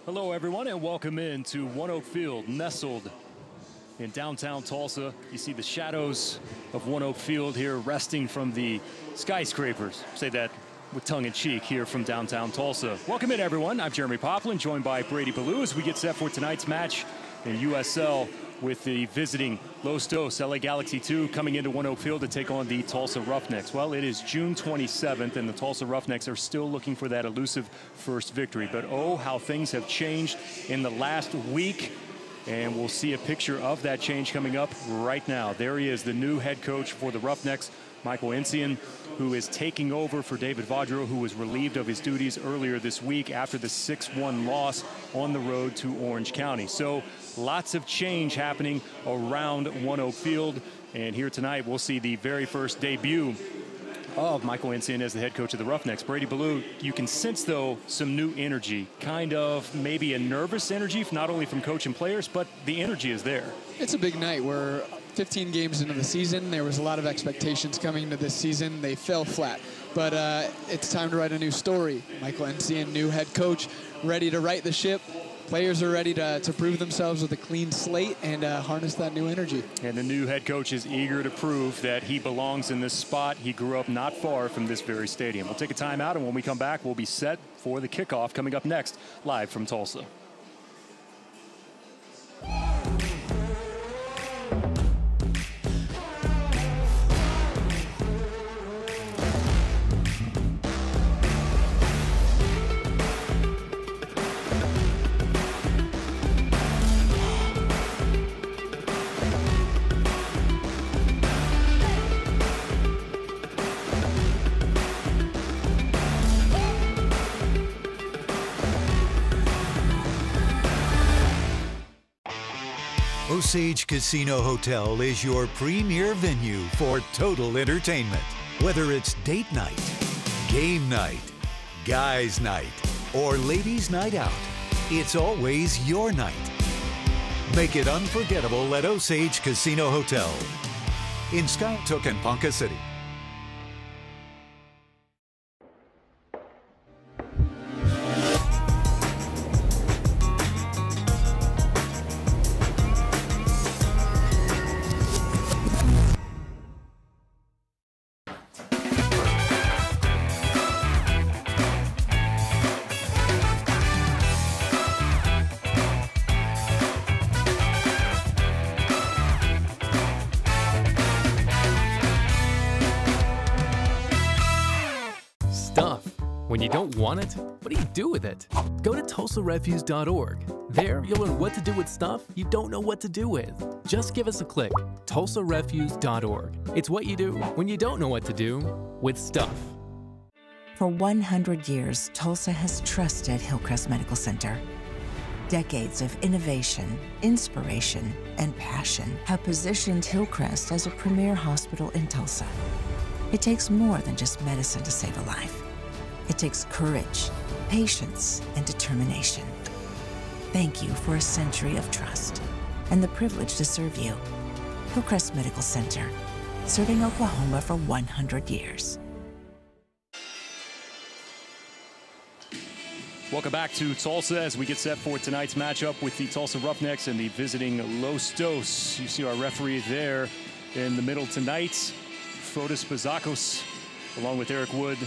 Hello, everyone, and welcome in to One Oak Field, nestled in downtown Tulsa. You see the shadows of One Oak Field here resting from the skyscrapers. Say that with tongue-in-cheek here from downtown Tulsa. Welcome in, everyone. I'm Jeremy Poplin, joined by Brady Ballou as we get set for tonight's match in USL with the visiting Los Dos LA Galaxy 2 coming into One Oak Field to take on the Tulsa Roughnecks. Well, it is June 27th, and the Tulsa Roughnecks are still looking for that elusive first victory. But oh, how things have changed in the last week. And we'll see a picture of that change coming up right now. There he is, the new head coach for the Roughnecks, Michael Encian, who is taking over for David Vaudreau, who was relieved of his duties earlier this week after the 6-1 loss on the road to Orange County. So lots of change happening around One Oak Field. And here tonight, we'll see the very first debut of Michael Encian as the head coach of the Roughnecks. Brady Ballou, you can sense, though, some new energy, kind of maybe a nervous energy, not only from coach and players, but the energy is there. It's a big night. We're 15 games into the season. There was a lot of expectations coming into this season. They fell flat. But it's time to write a new story. Michael Encian, new head coach, ready to right the ship. Players are ready to prove themselves with a clean slate and harness that new energy. And the new head coach is eager to prove that he belongs in this spot. He grew up not far from this very stadium. We'll take a timeout, and when we come back, we'll be set for the kickoff coming up next, live from Tulsa. Osage Casino Hotel is your premier venue for total entertainment. Whether it's date night, game night, guys night, or ladies night out, it's always your night. Make it unforgettable at Osage Casino Hotel in Skytook and Ponca City. When you don't want it, what do you do with it? Go to TulsaRefuse.org. There, you'll learn what to do with stuff you don't know what to do with. Just give us a click. TulsaRefuse.org. It's what you do when you don't know what to do with stuff. For 100 years, Tulsa has trusted Hillcrest Medical Center. Decades of innovation, inspiration, and passion have positioned Hillcrest as a premier hospital in Tulsa. It takes more than just medicine to save a life. It takes courage, patience, and determination. Thank you for a century of trust and the privilege to serve you. Hillcrest Medical Center, serving Oklahoma for 100 years. Welcome back to Tulsa as we get set for tonight's matchup with the Tulsa Roughnecks and the visiting Los Dos. You see our referee there in the middle tonight, Frodis Bazakos, along with Eric Wood,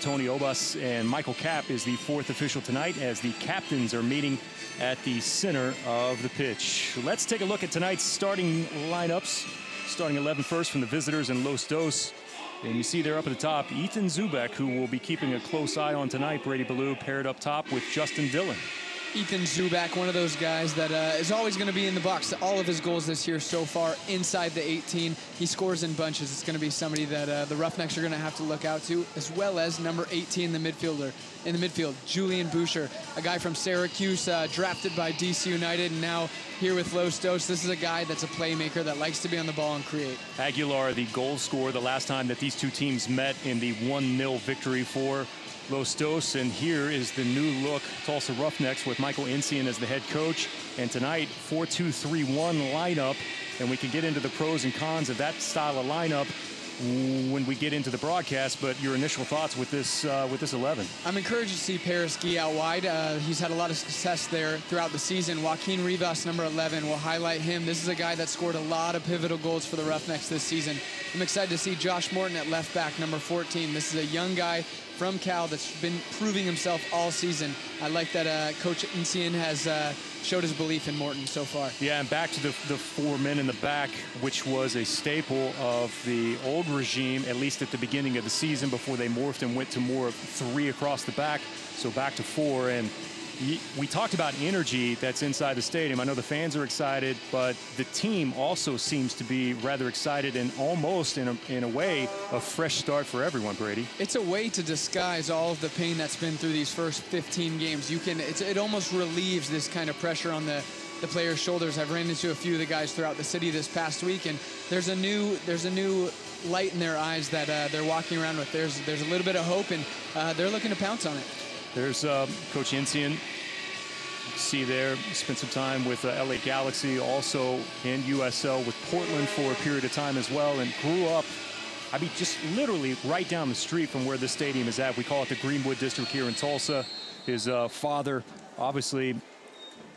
Tony Obas, and Michael Kapp is the fourth official tonight as the captains are meeting at the center of the pitch. Let's take a look at tonight's starting lineups. Starting 11 first from the visitors in Los Dos. And you see there up at the top, Ethan Zubek, who will be keeping a close eye on tonight. Brady Ballou paired up top with Justin Dillon. Ethan Zubak, one of those guys that is always going to be in the box. All of his goals this year so far inside the 18. He scores in bunches. It's going to be somebody that the Roughnecks are going to have to look out to, as well as number 18, the midfield, Julian Boucher, a guy from Syracuse, drafted by DC United, and now here with Los Dos. This is a guy that's a playmaker that likes to be on the ball and create. Aguilar, the goal scorer the last time that these two teams met in the 1-0 victory for Los Dos, and here is the new look Tulsa Roughnecks with Michael Encian as the head coach. And tonight, 4-2-3-1 lineup, and we can get into the pros and cons of that style of lineup. when we get into the broadcast, but your initial thoughts with this 11. I'm encouraged to see Paris Guy out wide. He's had a lot of success there throughout the season. Joaquin Rivas, number 11, will highlight him. This is a guy that scored a lot of pivotal goals for the Roughnecks this season. I'm excited to see Josh Morton at left back, number 14. This is a young guy from Cal that's been proving himself all season. I like that Coach Ncien has showed his belief in Morton so far. Yeah, and back to the 4 men in the back, which was a staple of the old regime, at least at the beginning of the season, before they morphed and went to more of 3 across the back. So back to 4. And we talked about energy that's inside the stadium. I know the fans are excited, but the team also seems to be rather excited and almost, in a way, a fresh start for everyone, Brady. It's a way to disguise all of the pain that's been through these first 15 games. It almost relieves this kind of pressure on the players' shoulders. I've ran into a few of the guys throughout the city this past week, and there's a new light in their eyes that they're walking around with. There's a little bit of hope, and they're looking to pounce on it. There's Coach Ncien. See there, spent some time with LA Galaxy, also in USL with Portland for a period of time as well, and grew up, I mean, just literally right down the street from where the stadium is at. We call it the Greenwood District here in Tulsa. His father obviously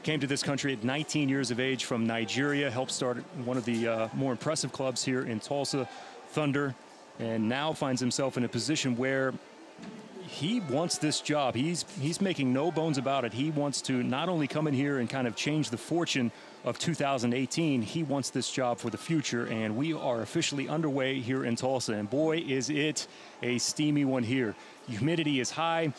came to this country at 19 years of age from Nigeria, helped start one of the more impressive clubs here in Tulsa, Thunder, and now finds himself in a position where he wants this job. He's making no bones about it. He wants to not only come in here and kind of change the fortune of 2018, he wants this job for the future, and we are officially underway here in Tulsa. And boy, is it a steamy one here. Humidity is high.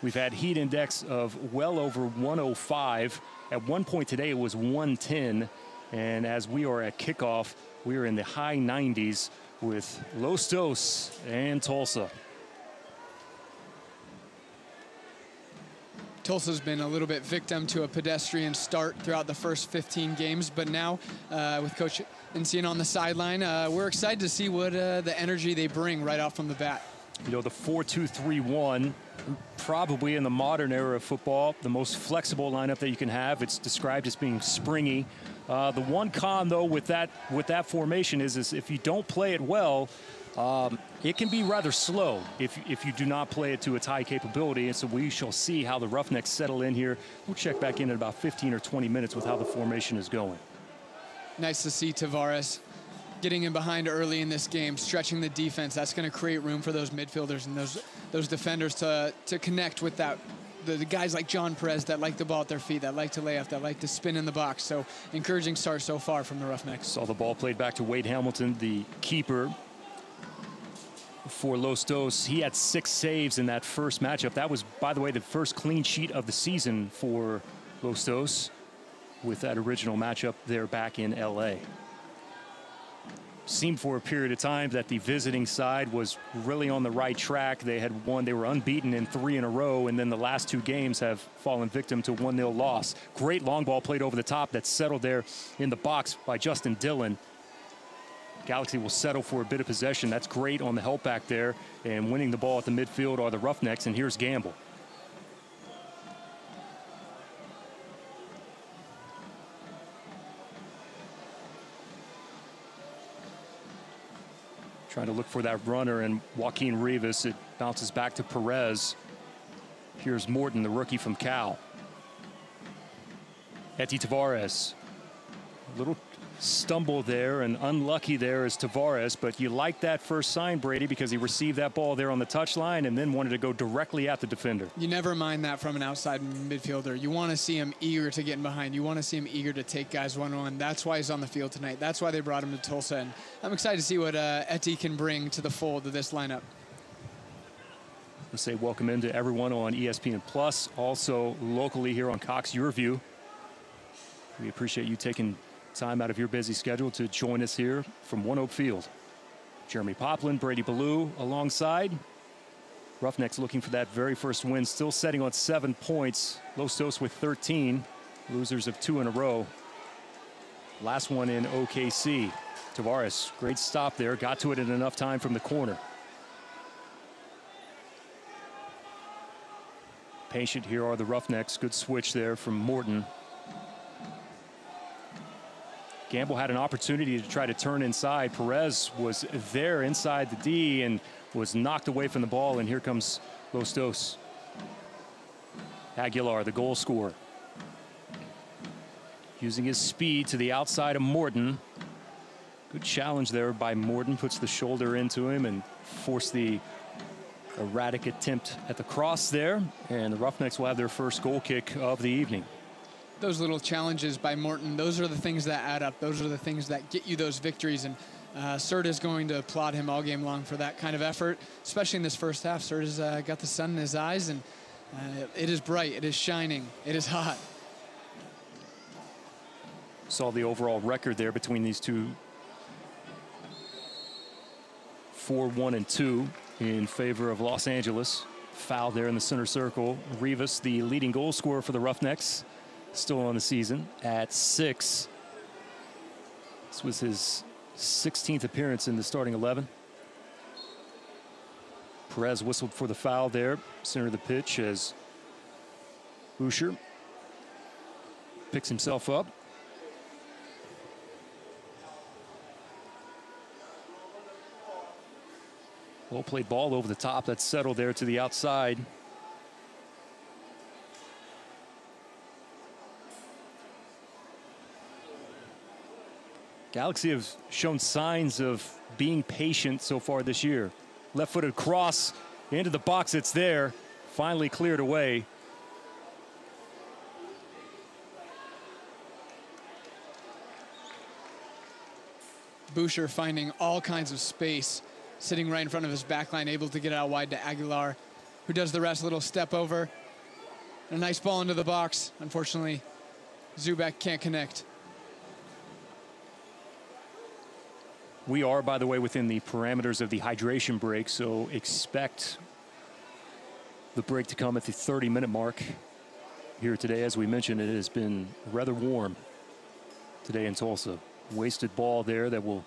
We've had heat index of well over 105. At one point today, it was 110. And as we are at kickoff, we are in the high 90s with Los Dos and Tulsa. Tulsa's been a little bit victim to a pedestrian start throughout the first 15 games, but now with Coach Ncien on the sideline, we're excited to see what the energy they bring right off from the bat. You know, the 4-2-3-1, probably in the modern era of football, the most flexible lineup that you can have. It's described as being springy. The one con, though, with that formation is if you don't play it well, it can be rather slow if you do not play it to its high capability. And so we shall see how the Roughnecks settle in here. We'll check back in about 15 or 20 minutes with how the formation is going. Nice to see Tavares getting in behind early in this game, stretching the defense. That's going to create room for those midfielders and those defenders to connect with that. The guys like John Perez that like the ball at their feet, that like to lay off, that like to spin in the box. So encouraging start so far from the Roughnecks. Saw the ball played back to Wade Hamilton, the keeper for Los Dos. He had 6 saves in that first matchup. That was, by the way, the first clean sheet of the season for Los Dos with that original matchup there back in LA. Seemed for a period of time that the visiting side was really on the right track. They were unbeaten in 3 in a row, and then the last 2 games have fallen victim to 1-0 loss. Great long ball played over the top that settled there in the box by Justin Dillon. Galaxy will settle for a bit of possession. That's great on the help back there, and winning the ball at the midfield are the Roughnecks, and here's Gamble. Trying to look for that runner, and Joaquin Rivas. It bounces back to Perez. Here's Morton, the rookie from Cal. Eti Tavares. A little stumble there and unlucky there is Tavares, but you like that first sign, Brady, because he received that ball there on the touchline and then wanted to go directly at the defender. You never mind that from an outside midfielder. You want to see him eager to get in behind. You want to see him eager to take guys one-on-one. That's why he's on the field tonight. That's why they brought him to Tulsa, and I'm excited to see what Eti can bring to the fold of this lineup. Let's say welcome in to everyone on ESPN Plus, also locally here on Cox Your View. We appreciate you taking time out of your busy schedule to join us here from One Oak Field. Jeremy Poplin, Brady Ballou alongside. Roughnecks looking for that very first win, still setting on 7 points. Los Dos with 13, losers of 2 in a row. Last one in OKC. Tavares, great stop there, got to it in enough time from the corner. Patient here are the Roughnecks. Good switch there from Morton. Gamble had an opportunity to try to turn inside. Perez was there inside the D and was knocked away from the ball, and here comes Los Dos. Aguilar, the goal scorer, using his speed to the outside of Morton. Good challenge there by Morton, puts the shoulder into him and forced the erratic attempt at the cross there, and the Roughnecks will have their first goal kick of the evening. Those little challenges by Morton, those are the things that add up. Those are the things that get you those victories, and Serta is going to applaud him all game long for that kind of effort, especially in this first half. Serta's got the sun in his eyes, and it is bright, it is shining, it is hot. Saw the overall record there between these two. 4-1-2 in favor of Los Angeles. Foul there in the center circle. Rivas, the leading goal scorer for the Roughnecks, still on the season at 6. This was his 16th appearance in the starting 11. Perez whistled for the foul there, center of the pitch, as Boucher picks himself up. Well played ball over the top. That's settled there to the outside. Galaxy have shown signs of being patient so far this year. Left-footed cross into the box. It's there. Finally cleared away. Boucher finding all kinds of space, sitting right in front of his back line, able to get out wide to Aguilar, who does the rest. A little step over. A nice ball into the box. Unfortunately, Zubak can't connect. We are, by the way, within the parameters of the hydration break, so expect the break to come at the 30-minute mark here today. As we mentioned, it has been rather warm today in Tulsa. Wasted ball there that will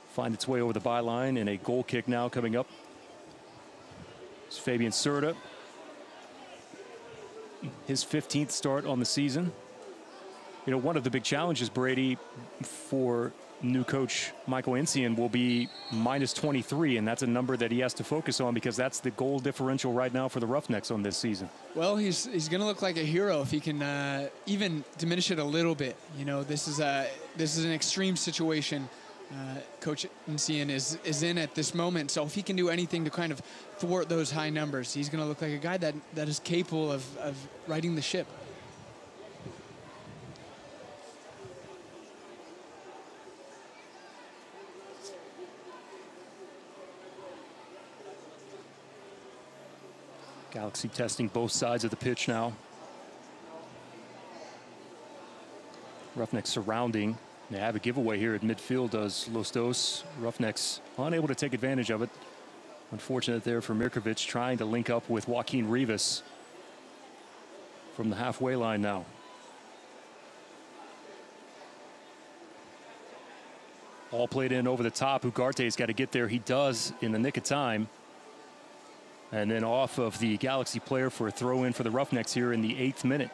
find its way over the byline, and a goal kick now coming up. It's Fabian Serta. His 15th start on the season. You know, one of the big challenges, Brady, for new coach Michael Encian will be minus 23, and that's a number that he has to focus on because that's the goal differential right now for the Roughnecks on this season. Well, he's going to look like a hero if he can even diminish it a little bit. You know, this is an extreme situation Coach Encian is in at this moment. So if he can do anything to kind of thwart those high numbers, he's going to look like a guy that is capable of righting the ship. Galaxy testing both sides of the pitch now. Roughnecks surrounding. They have a giveaway here at midfield, does Los Dos. Roughnecks unable to take advantage of it. Unfortunate there for Mirkovic, trying to link up with Joaquin Rivas from the halfway line now. All played in over the top. Ugarte's got to get there. He does in the nick of time. And then off of the Galaxy player for a throw in for the Roughnecks here in the 8th minute.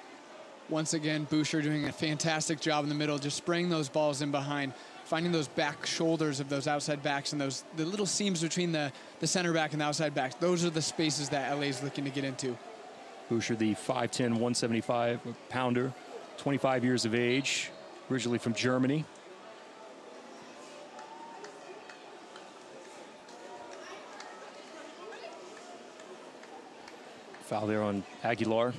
Once again, Boucher doing a fantastic job in the middle, just spraying those balls in behind, finding those back shoulders of those outside backs and the little seams between the center back and the outside backs. Those are the spaces that LA is looking to get into. Boucher, the 5'10", 175-pounder, 25 years of age, originally from Germany. Foul there on Aguilar.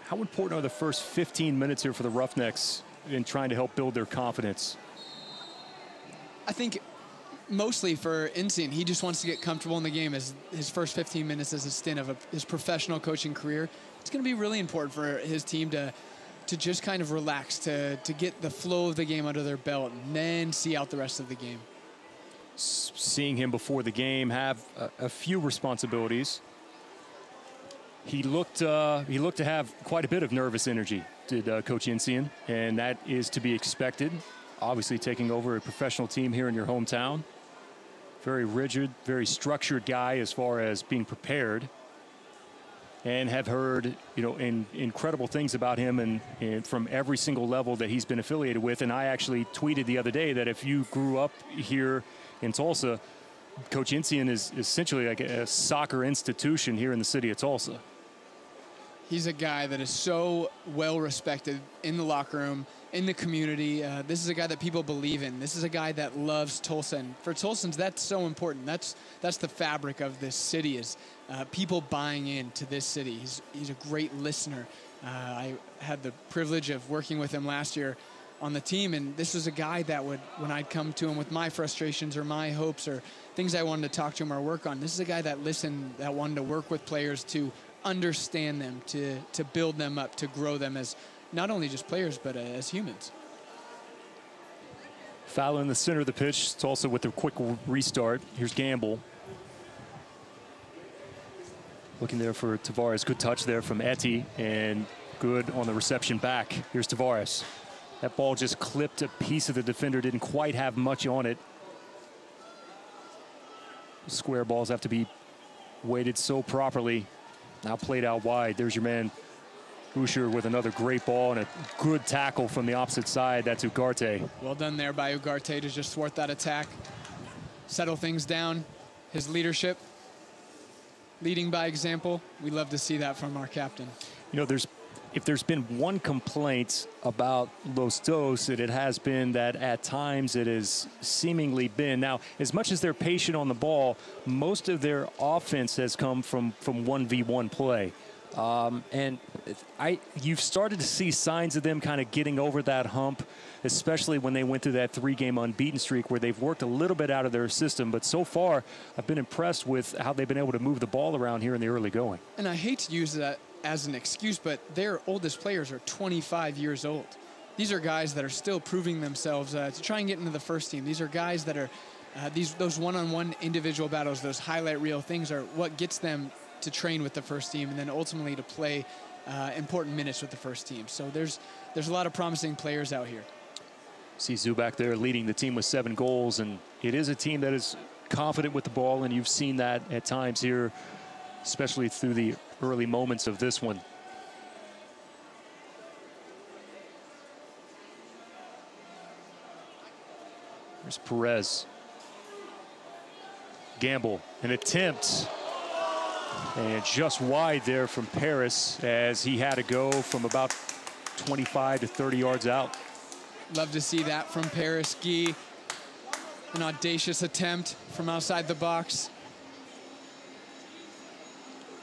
How important are the first 15 minutes here for the Roughnecks in trying to help build their confidence? I think mostly for Encian, he just wants to get comfortable in the game. As his first 15 minutes as a stint of his professional coaching career, it's going to be really important for his team to just kind of relax, to get the flow of the game under their belt, and then see out the rest of the game. Seeing him before the game have a few responsibilities. He looked to have quite a bit of nervous energy, did Coach Encian, and that is to be expected. obviously taking over a professional team here in your hometown. Very rigid, very structured guy as far as being prepared. And have heard, incredible things about him and from every single level that he's been affiliated with. And I actually tweeted the other day that if you grew up here in Tulsa, Coach Incian is essentially like a soccer institution here in the city of Tulsa. He's a guy that is so well respected in the locker room, in the community. This is a guy that people believe in. This is a guy that loves Tulsa. And for Tulsans, that's so important. That's the fabric of this city, is people buying into this city. He's a great listener. I had the privilege of working with him last year on the team, and this was a guy that would, when I'd come to him with my frustrations or my hopes or things I wanted to talk to him or work on, this is a guy that listened, that wanted to work with players to understand them, to build them up, to grow them as not only just players, but as humans. Foul in the center of the pitch. Tulsa with a quick restart. Here's Gamble. Looking there for Tavares. Good touch there from Etty, and good on the reception back. Here's Tavares. That ball just clipped a piece of the defender. Didn't quite have much on it. Square balls have to be weighted so properly. Now played out wide. There's your man, Usher, with another great ball and a good tackle from the opposite side. That's Ugarte. Well done there by Ugarte to just thwart that attack, settle things down. His leadership, leading by example. We love to see that from our captain. If there's been one complaint about Los Dos, it has been that at times it has seemingly been. Now, as much as they're patient on the ball, most of their offense has come from 1v1 play. And you've started to see signs of them kind of getting over that hump, especially when they went through that 3-game unbeaten streak where they've worked a little bit out of their system. But so far, I've been impressed with how they've been able to move the ball around here in the early going. And I hate to use that as an excuse, but their oldest players are 25 years old. These are guys that are still proving themselves to try and get into the first team. These are guys that are those one-on-one individual battles, those highlight reel things are what gets them to train with the first team and then ultimately to play important minutes with the first team. So there's a lot of promising players out here. See Zubac there leading the team with 7 goals, and it is a team that is confident with the ball, and you've seen that at times here, especially through the early moments of this one. There's Perez. Gamble, an attempt. And just wide there from Paris as he had to go from about 25 to 30 yards out. Love to see that from Paris. Guy, an audacious attempt from outside the box.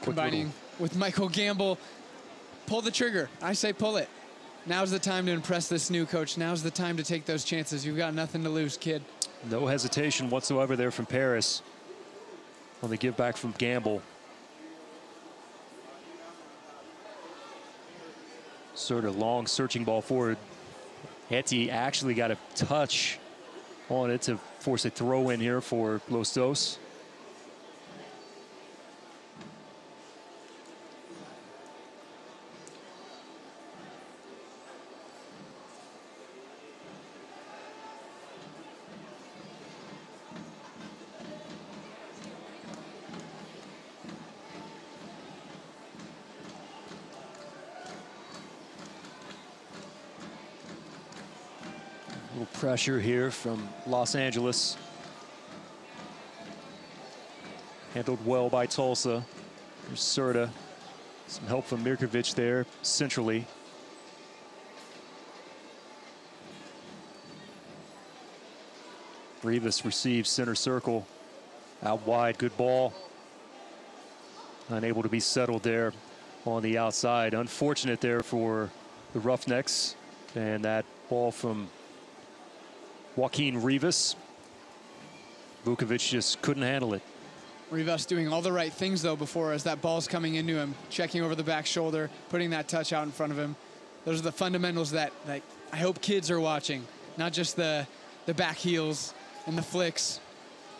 Combining with Michael Gamble. Pull the trigger. I say pull it. Now's the time to impress this new coach. Now's the time to take those chances. You've got nothing to lose, kid. No hesitation whatsoever there from Paris on the give back from Gamble. Sort of long searching ball forward. Etty actually got a touch on it to force a throw in here for Los Dos. Pressure here from Los Angeles. Handled well by Tulsa. There's Serta. Some help from Mirkovic there centrally. Rivas receives center circle. Out wide, good ball. Unable to be settled there on the outside. Unfortunate there for the Roughnecks. And that ball from Joaquin Rivas. Vukovic just couldn't handle it. Rivas doing all the right things, though, before as that ball's coming into him, checking over the back shoulder, putting that touch out in front of him. Those are the fundamentals that I hope kids are watching, not just the back heels and the flicks,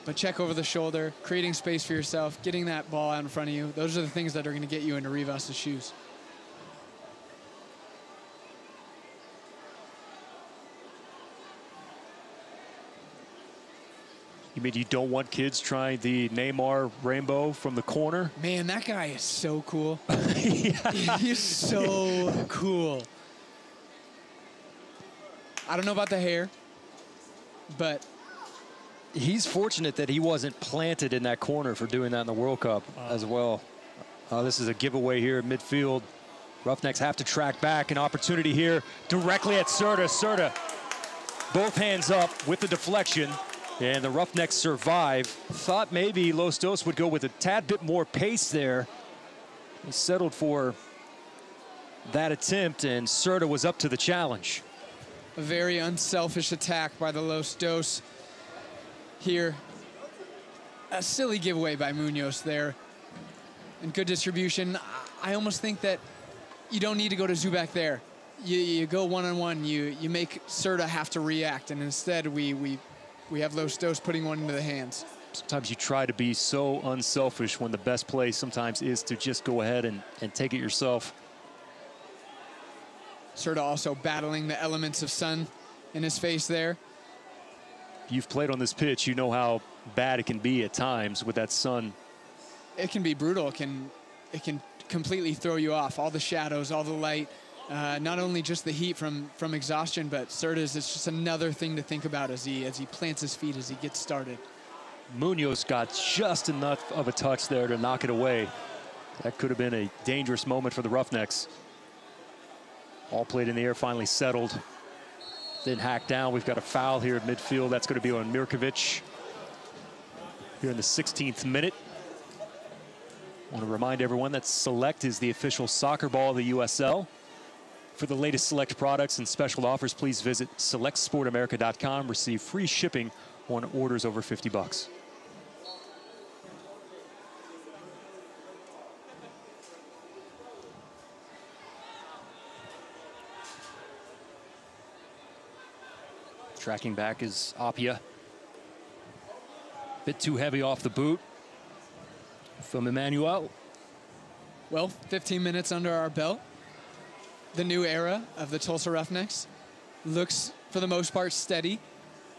but check over the shoulder, creating space for yourself, getting that ball out in front of you. Those are the things that are going to get you into Rivas' shoes. You mean you don't want kids trying the Neymar rainbow from the corner? Man, that guy is so cool. He's so cool. I don't know about the hair, but he's fortunate that he wasn't planted in that corner for doing that in the World Cup as well. This is a giveaway here at midfield. Roughnecks have to track back. An opportunity here directly at Serta. Serta, both hands up with the deflection. And the Roughnecks survive. Thought maybe Los Dos would go with a tad bit more pace there. He settled for that attempt, and Serta was up to the challenge. A very unselfish attack by the Los Dos here. A silly giveaway by Munoz there. And good distribution. I almost think that you don't need to go to Zubak there. You go one-on-one. You make Serta have to react, and instead we have Los Dos putting one into the hands. Sometimes you try to be so unselfish when the best play sometimes is to just go ahead and take it yourself. Serta also battling the elements of sun in his face there. If you've played on this pitch, you know how bad it can be at times with that sun. It can be brutal. It can completely throw you off. All the shadows, all the light. Not only just the heat from exhaustion, but Serta's is just another thing to think about as he plants his feet, as he gets started. Munoz got just enough of a touch there to knock it away. That could have been a dangerous moment for the Roughnecks. All played in the air, finally settled. Then hacked down. We've got a foul here at midfield. That's going to be on Mirkovic here in the 16th minute. I want to remind everyone that Select is the official soccer ball of the USL. For the latest Select products and special offers, please visit selectsportamerica.com. Receive free shipping on orders over $50. Tracking back is Apia. Bit too heavy off the boot from Emmanuel. Well, 15 minutes under our belt. The new era of the Tulsa Roughnecks looks, for the most part, steady.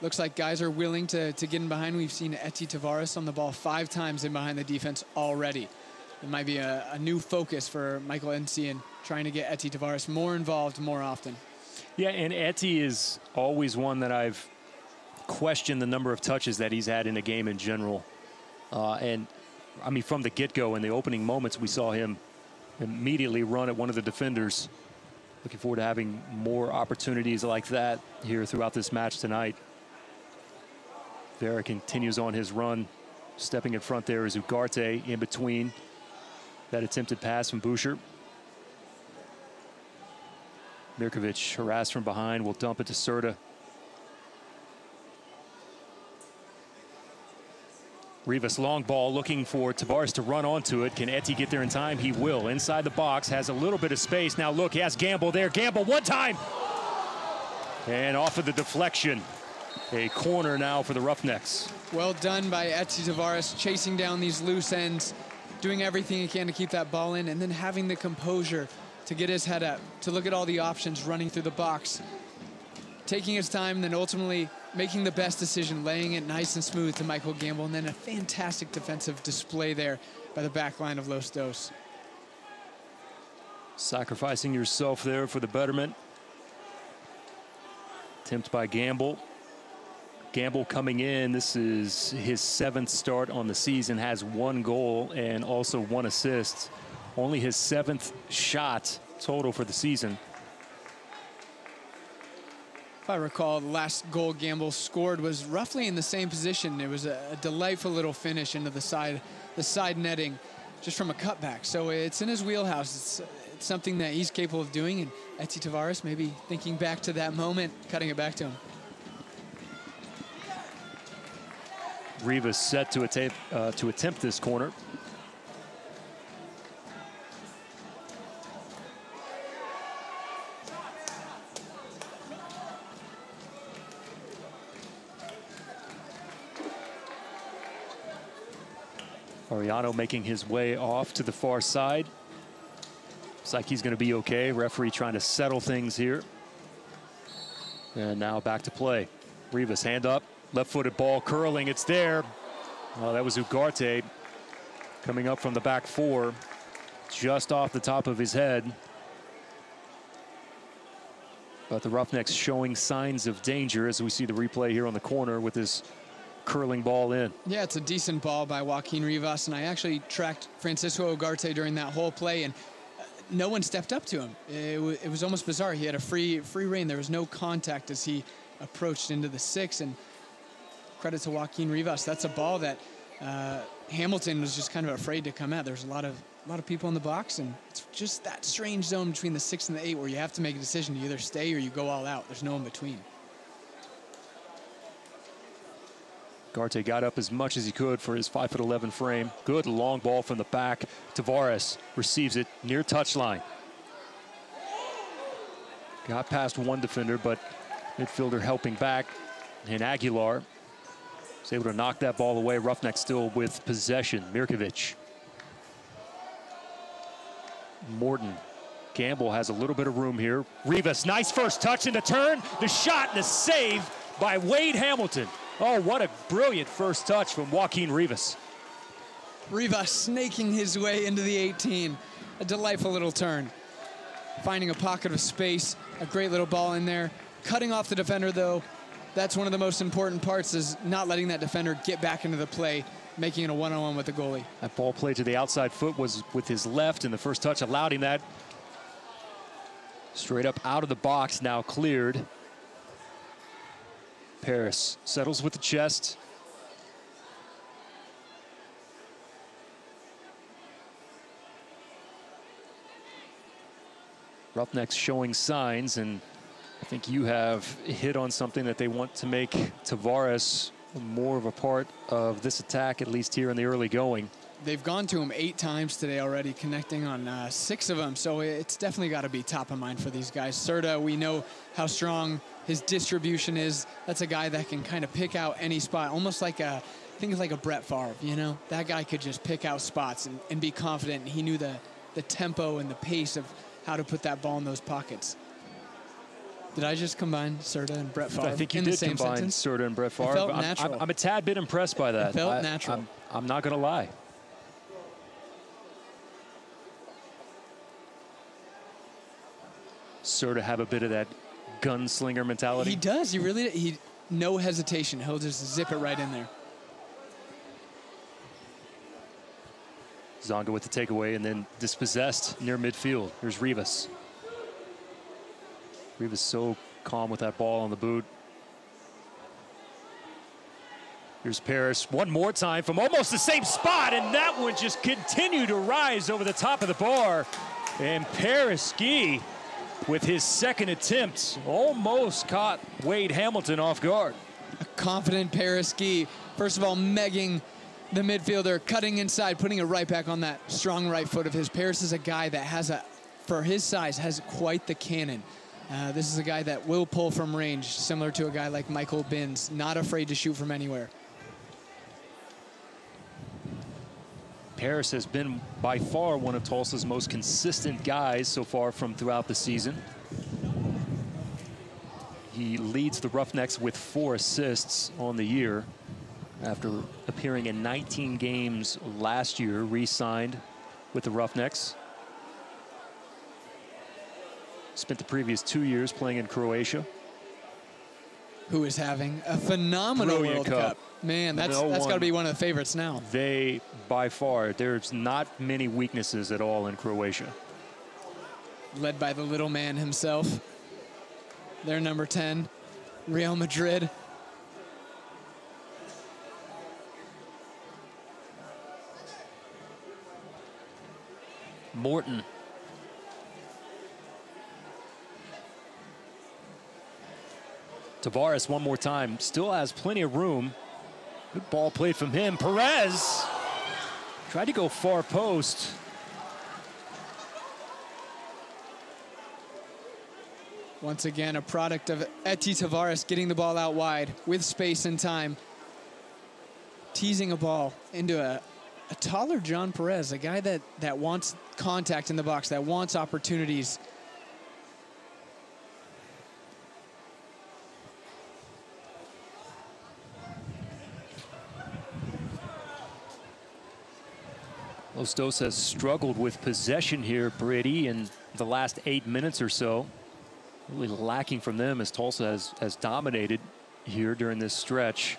Looks like guys are willing to get in behind. We've seen Eti Tavares on the ball 5 times in behind the defense already. It might be a new focus for Michael Encian, trying to get Eti Tavares more involved more often. Yeah, and Eti is always one that I've questioned the number of touches that he's had in a game in general. And, I mean, from the get-go, in the opening moments, we saw him immediately run at one of the defenders. Looking forward to having more opportunities like that here throughout this match tonight. Vera continues on his run. Stepping in front there is Ugarte in between that attempted pass from Boucher. Mirkovic harassed from behind, will dump it to Serta. Rivas long ball looking for Tavares to run onto it. Can Eti get there in time? He will. Inside the box, has a little bit of space. Now look, he has Gamble there. Gamble one time. And off of the deflection. A corner now for the Roughnecks. Well done by Eti Tavares, chasing down these loose ends, doing everything he can to keep that ball in, and then having the composure to get his head up, to look at all the options running through the box. Taking his time, then ultimately making the best decision, laying it nice and smooth to Michael Gamble, and then a fantastic defensive display there by the back line of Los Dos. Sacrificing yourself there for the betterment. Attempt by Gamble. Gamble coming in, this is his 7th start on the season, has 1 goal and also 1 assist. Only his 7th shot total for the season. If I recall, the last goal Gamble scored was roughly in the same position. It was a delightful little finish into the side netting, just from a cutback. So it's in his wheelhouse. It's something that he's capable of doing, and Eti Tavares maybe thinking back to that moment, cutting it back to him. Rivas set to attempt this corner. Ariano making his way off to the far side. Looks like he's going to be okay. Referee trying to settle things here. And now back to play. Rivas hand up. Left-footed ball curling, it's there. Oh, that was Ugarte coming up from the back four, just off the top of his head. But the Roughnecks showing signs of danger as we see the replay here on the corner with this curling ball in. Yeah, it's a decent ball by Joaquin Rivas, and I actually tracked Francisco Ugarte during that whole play, and no one stepped up to him. It was almost bizarre. He had a free rein. There was no contact as he approached into the six, and credit to Joaquin Rivas. That's a ball that Hamilton was just kind of afraid to come at. There's a lot of people in the box, and it's just that strange zone between the 6 and the 8 where you have to make a decision. You either stay or you go all out. There's no in between. Ugarte got up as much as he could for his 5'11" frame. Good long ball from the back. Tavares receives it near touchline. Got past one defender, but midfielder helping back. And Aguilar was able to knock that ball away. Roughnecks still with possession. Mirkovic. Morton. Gamble has a little bit of room here. Rivas, nice first touch in the turn. The shot and the save by Wade Hamilton. Oh, what a brilliant first touch from Joaquin Rivas. Rivas snaking his way into the 18. A delightful little turn. Finding a pocket of space, a great little ball in there. Cutting off the defender, though, that's one of the most important parts, is not letting that defender get back into the play, making it a one-on-one with the goalie. That ball play to the outside foot was with his left, and the first touch allowed him that. Straight up out of the box, now cleared. Paris settles with the chest. Roughnecks showing signs, and I think you have hit on something that they want to make Tavares more of a part of this attack, at least here in the early going. They've gone to him 8 times today already, connecting on 6 of them, so it's definitely got to be top of mind for these guys. Serta, we know how strong his distribution is. That's a guy that can kind of pick out any spot, almost like I think it's like a Brett Favre, you know? That guy could just pick out spots and be confident. He knew the tempo and the pace of how to put that ball in those pockets. Did I just combine Serta and Brett Favre? I think you in did the same combine sentence? Serta and Brett Favre. It felt natural. I'm a tad bit impressed by that. It felt natural. I'm not going to lie. Serta have a bit of that gunslinger mentality. He does. He no hesitation. He'll just zip it right in there. Zonga with the takeaway and then dispossessed near midfield. Here's Rivas. Rivas so calm with that ball on the boot. Here's Paris one more time from almost the same spot, and that one just continued to rise over the top of the bar. And Paris Ski, with his second attempt, almost caught Wade Hamilton off guard. A confident Paris Ski. First of all, megging the midfielder, cutting inside, putting it right back on that strong right foot of his. Paris is a guy that has for his size, has quite the cannon. This is a guy that will pull from range, similar to a guy like Michael Binns, not afraid to shoot from anywhere. Paris has been by far one of Tulsa's most consistent guys so far from throughout the season. He leads the Roughnecks with 4 assists on the year after appearing in 19 games last year, re-signed with the Roughnecks. Spent the previous 2 years playing in Croatia. Who is having a phenomenal Brilliant World Cup. Man, that's got to be one of the favorites now. They, by far, there's not many weaknesses at all in Croatia. Led by the little man himself. Their number 10, Real Madrid. Morton. Tavares one more time, still has plenty of room. Good ball played from him. Perez tried to go far post. Once again, a product of Eti Tavares getting the ball out wide with space and time. Teasing a ball into a taller John Perez, a guy that wants contact in the box, that wants opportunities. Los has struggled with possession here, Brady, in the last 8 minutes or so. Really lacking from them as Tulsa has dominated here during this stretch.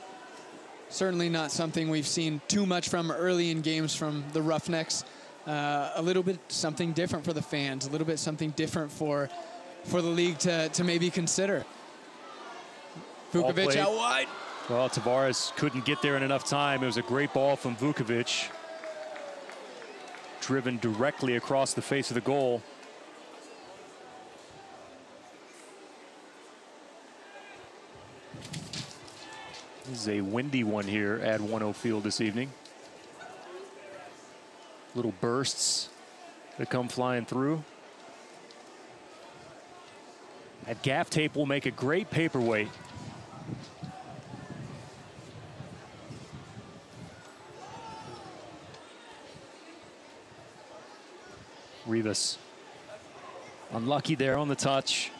Certainly not something we've seen too much from early in games from the Roughnecks. A little bit something different for the fans, a little bit something different for the league to maybe consider. Vukovic out wide. Well, Tavares couldn't get there in enough time. It was a great ball from Vukovic. Driven directly across the face of the goal. This is a windy one here at 1-0 Field this evening. Little bursts that come flying through. That gaff tape will make a great paperweight. Rivas unlucky there on the touch.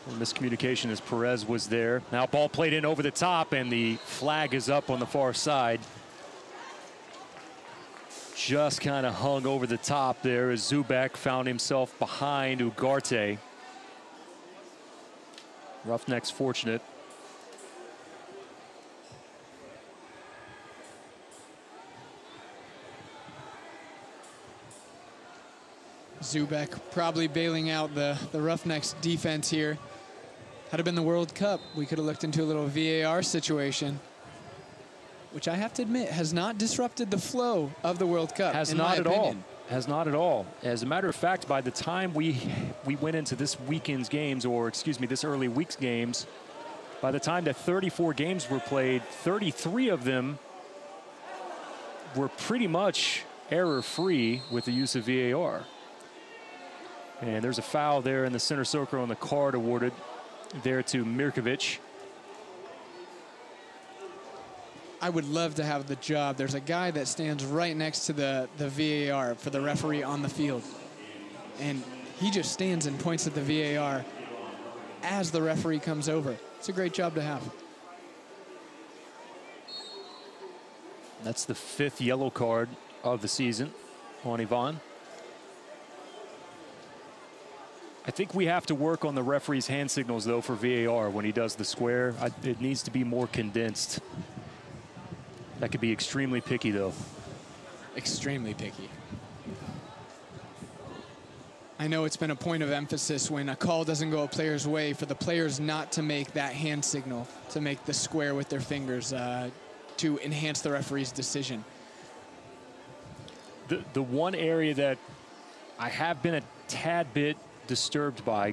Miscommunication as Perez was there. Now ball played in over the top, and the flag is up on the far side. Just kind of hung over the top there as Zubek found himself behind Ugarte. Roughnecks fortunate. Zubek probably bailing out the Roughnecks defense here. Had it been the World Cup, we could have looked into a little VAR situation, which I have to admit has not disrupted the flow of the World Cup. Has not at all. Has not at all. As a matter of fact, by the time we went into this weekend's games, or excuse me, this early week's games, by the time that 34 games were played, 33 of them were pretty much error-free with the use of VAR. And there's a foul there in the center circle on the card awarded there to Mirkovic. I would love to have the job. There's a guy that stands right next to the VAR for the referee on the field. And he just stands and points at the VAR as the referee comes over. It's a great job to have. That's the 5th yellow card of the season on Ivan. I think we have to work on the referee's hand signals, though, for VAR when he does the square. It needs to be more condensed. That could be extremely picky, though. Extremely picky. I know it's been a point of emphasis when a call doesn't go a player's way for the players not to make that hand signal, to make the square with their fingers to enhance the referee's decision. The one area that I have been a tad bit disturbed by,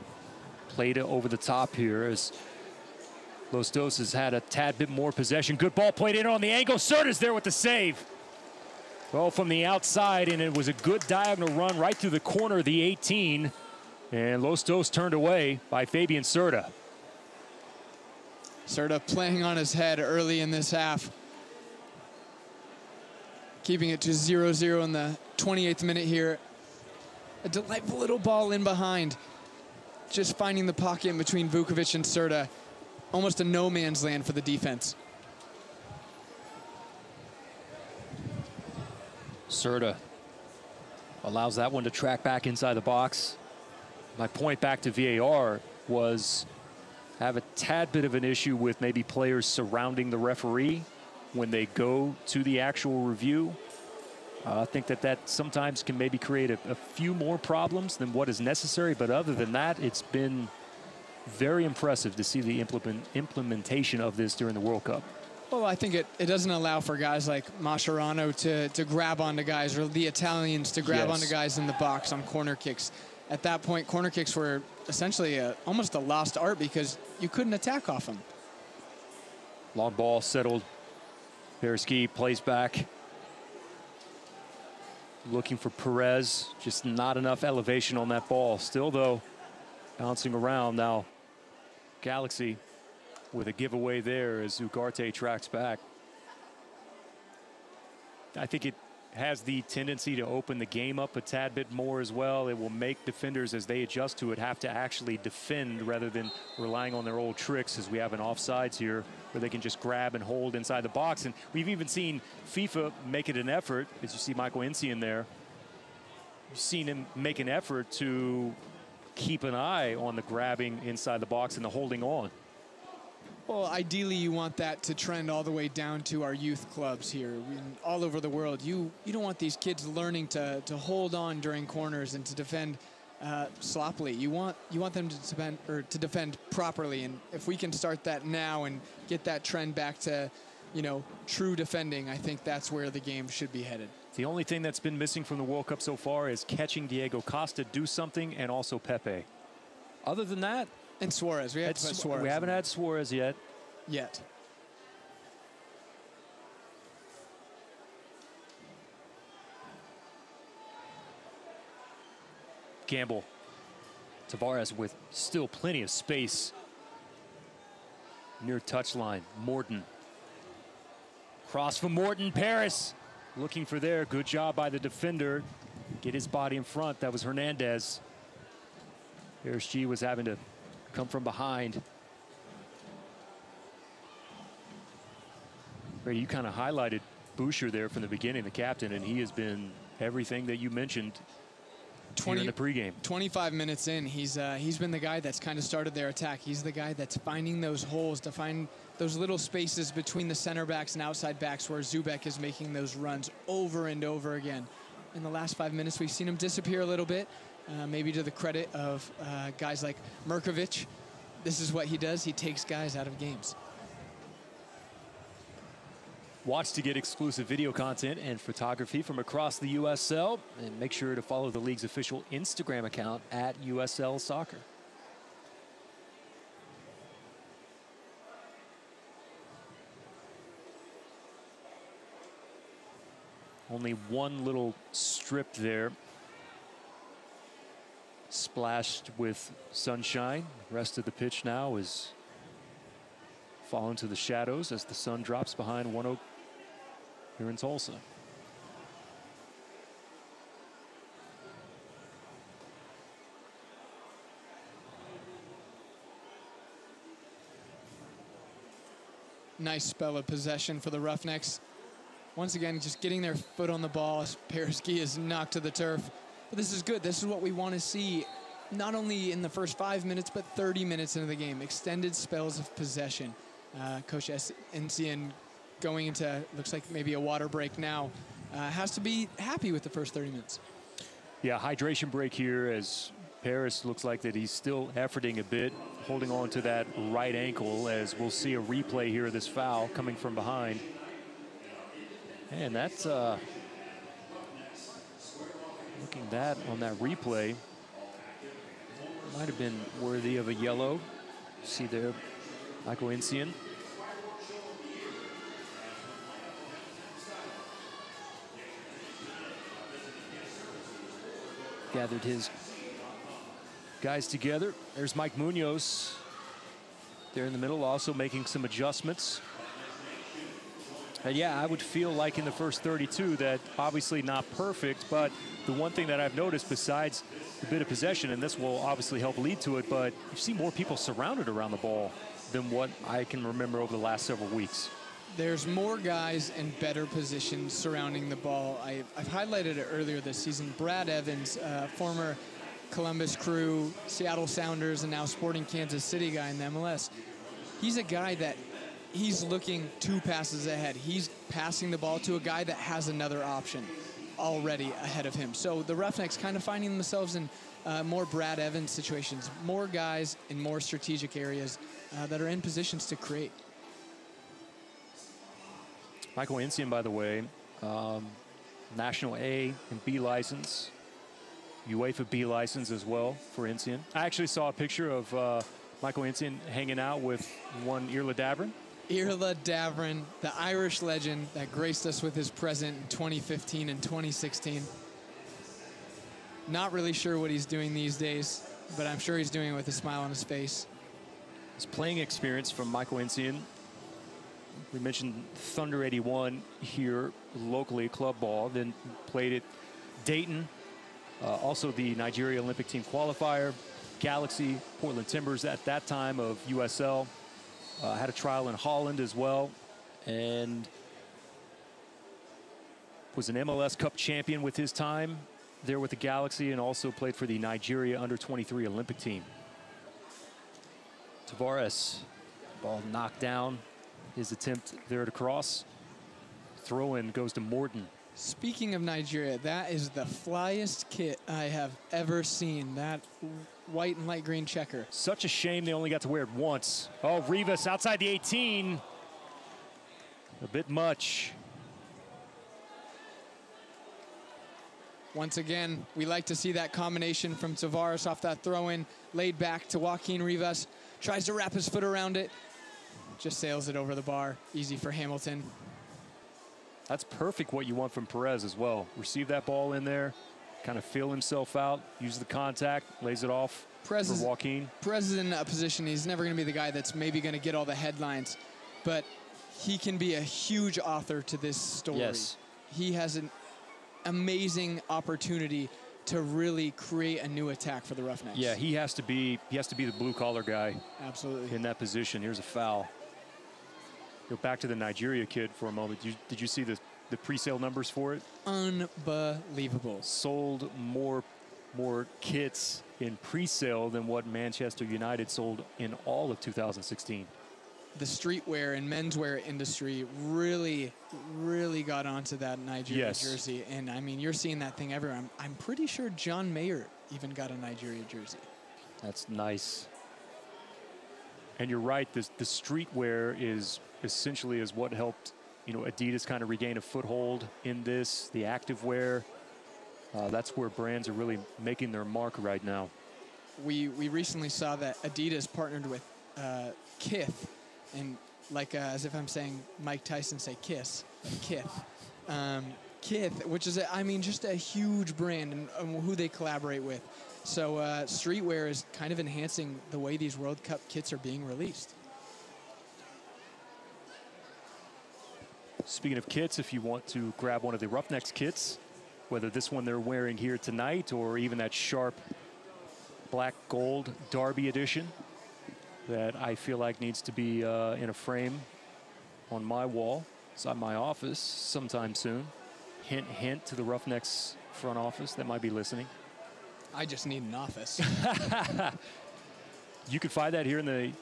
played over the top here, as Los Dos has had a tad bit more possession. Good ball played in on the angle. Serta's there with the save. Well, from the outside, and it was a good diagonal run right through the corner of the 18. And Los Dos turned away by Fabian Serta. Serta playing on his head early in this half. Keeping it to 0-0 in the 28th minute here. A delightful little ball in behind. Just finding the pocket in between Vukovic and Serta. Almost a no man's land for the defense. Serta allows that one to track back inside the box. My point back to VAR was I have a tad bit of an issue with maybe players surrounding the referee when they go to the actual review. I think that sometimes can maybe create a few more problems than what is necessary. But other than that, it's been very impressive to see the implementation of this during the World Cup. Well, I think it doesn't allow for guys like Mascherano to grab onto guys, or the Italians to grab onto guys in the box on corner kicks. At that point, corner kicks were essentially almost a lost art because you couldn't attack off them. Long ball settled. Pereski plays back. Looking for Perez, just not enough elevation on that ball. Still, though, bouncing around. Now, Galaxy with a giveaway there as Ugarte tracks back. I think it has the tendency to open the game up a tad bit more as well. It will make defenders, as they adjust to it, have to actually defend rather than relying on their old tricks, as we have an offsides here where they can just grab and hold inside the box. And we've even seen FIFA make it an effort, as you see Michael Insian there. You've seen him make an effort to keep an eye on the grabbing inside the box and the holding on. Well, ideally, you want that to trend all the way down to our youth clubs here. All over the world, you don't want these kids learning to hold on during corners and to defend sloppily. You want them to defend properly. And if we can start that now and get that trend back to, true defending, I think that's where the game should be headed. The only thing that's been missing from the World Cup so far is catching Diego Costa do something, and also Pepe. Other than that, and Suarez. We haven't had Suarez yet. Gamble. Tavares with still plenty of space near touchline. Morton. Cross from Morton. Paris looking for there. Good job by the defender. Get his body in front. That was Hernandez. Paris G was having to come from behind. Brady, you kind of highlighted Boucher there from the beginning, the captain, and he has been everything that you mentioned here in the pregame. 25 minutes in, he's been the guy that's kind of started their attack. He's the guy that's finding those holes, to find those little spaces between the center backs and outside backs where Zubek is making those runs over and over again. In the last 5 minutes, we've seen him disappear a little bit. Maybe to the credit of guys like Merkovic. This is what he does. He takes guys out of games. Watch to get exclusive video content and photography from across the USL. And make sure to follow the league's official Instagram account at USL Soccer. Only one little strip there, splashed with sunshine. The rest of the pitch now is falling to the shadows as the sun drops behind One Oak here in Tulsa. Nice spell of possession for the Roughnecks. Once again, just getting their foot on the ball as Pereski is knocked to the turf. But this is good. This is what we want to see, not only in the first 5 minutes, but 30 minutes into the game. Extended spells of possession. Coach Encian going into, looks like maybe a water break now, has to be happy with the first 30 minutes. Yeah, hydration break here as Paris looks like that he's still efforting a bit, holding on to that right ankle, as we'll see a replay here of this foul coming from behind. And that's looking that on that replay might have been worthy of a yellow. See there, Michael Insian. Gathered his guys together. There's Mike Munoz there in the middle, also making some adjustments. And yeah, I would feel like in the first 32 that obviously not perfect, but the one thing that I've noticed besides the bit of possession, and this will obviously help lead to it, but you see more people surrounded around the ball than what I can remember over the last several weeks. There's more guys in better positions surrounding the ball. I've highlighted it earlier this season. Brad Evans, former Columbus Crew, Seattle Sounders, and now Sporting Kansas City guy in the MLS. He's a guy that he's looking 2 passes ahead. He's passing the ball to a guy that has another option already ahead of him. So the Roughnecks kind of finding themselves in more Brad Evans situations, more guys in more strategic areas that are in positions to create. Michael Insian, by the way, National A and B license, UEFA B license as well for Insian. I actually saw a picture of Michael Insian hanging out with one Irla Davern. Irla Davern, the Irish legend that graced us with his present in 2015 and 2016. Not really sure what he's doing these days, but I'm sure he's doing it with a smile on his face. His playing experience from Michael Insian We mentioned Thunder 81 here locally, club ball, then played at Dayton. Also the Nigeria Olympic team qualifier, Galaxy, Portland Timbers at that time of USL. Had a trial in Holland as well, and was an MLS Cup champion with his time there with the Galaxy, and also played for the Nigeria under-23 Olympic team. Tavares, ball knocked down. His attempt there to cross. Throw-in goes to Morton. Speaking of Nigeria, that is the flyest kit I have ever seen. That white and light green checker. Such a shame they only got to wear it once. Oh, Rivas outside the 18. A bit much. Once again, we like to see that combination from Tavares off that throw-in, laid back to Joaquin Rivas. Tries to wrap his foot around it. Just sails it over the bar. Easy for Hamilton. That's perfect what you want from Perez as well. Receive that ball in there, kind of feel himself out, use the contact, lays it off for Joaquin. Perez is in a position he's never going to be the guy that's maybe going to get all the headlines, but he can be a huge author to this story. Yes. He has an amazing opportunity to really create a new attack for the Roughnecks. Yeah, he has to be the blue-collar guy. Absolutely. In that position. Here's a foul. Go back to the Nigeria kid for a moment. Did you see the pre-sale numbers for it? Unbelievable. Sold more kits in pre-sale than what Manchester United sold in all of 2016. The streetwear and menswear industry really got onto that Nigeria jersey. And, I mean, you're seeing that thing everywhere. I'm pretty sure John Mayer even got a Nigeria jersey. That's nice. And you're right, the streetwear is essentially what helped, Adidas kind of regain a foothold in this, the activewear. That's where brands are really making their mark right now. We recently saw that Adidas partnered with Kith, and like as if I'm saying Mike Tyson say Kiss, Kith. Kith, which is, just a huge brand and who they collaborate with. So streetwear is kind of enhancing the way these World Cup kits are being released. Speaking of kits, if you want to grab one of the Roughnecks kits, whether this one they're wearing here tonight or even that sharp black gold Derby edition that I feel like needs to be in a frame on my wall inside my office sometime soon. Hint, hint to the Roughnecks front office that might be listening. I just need an office. You can find that here in the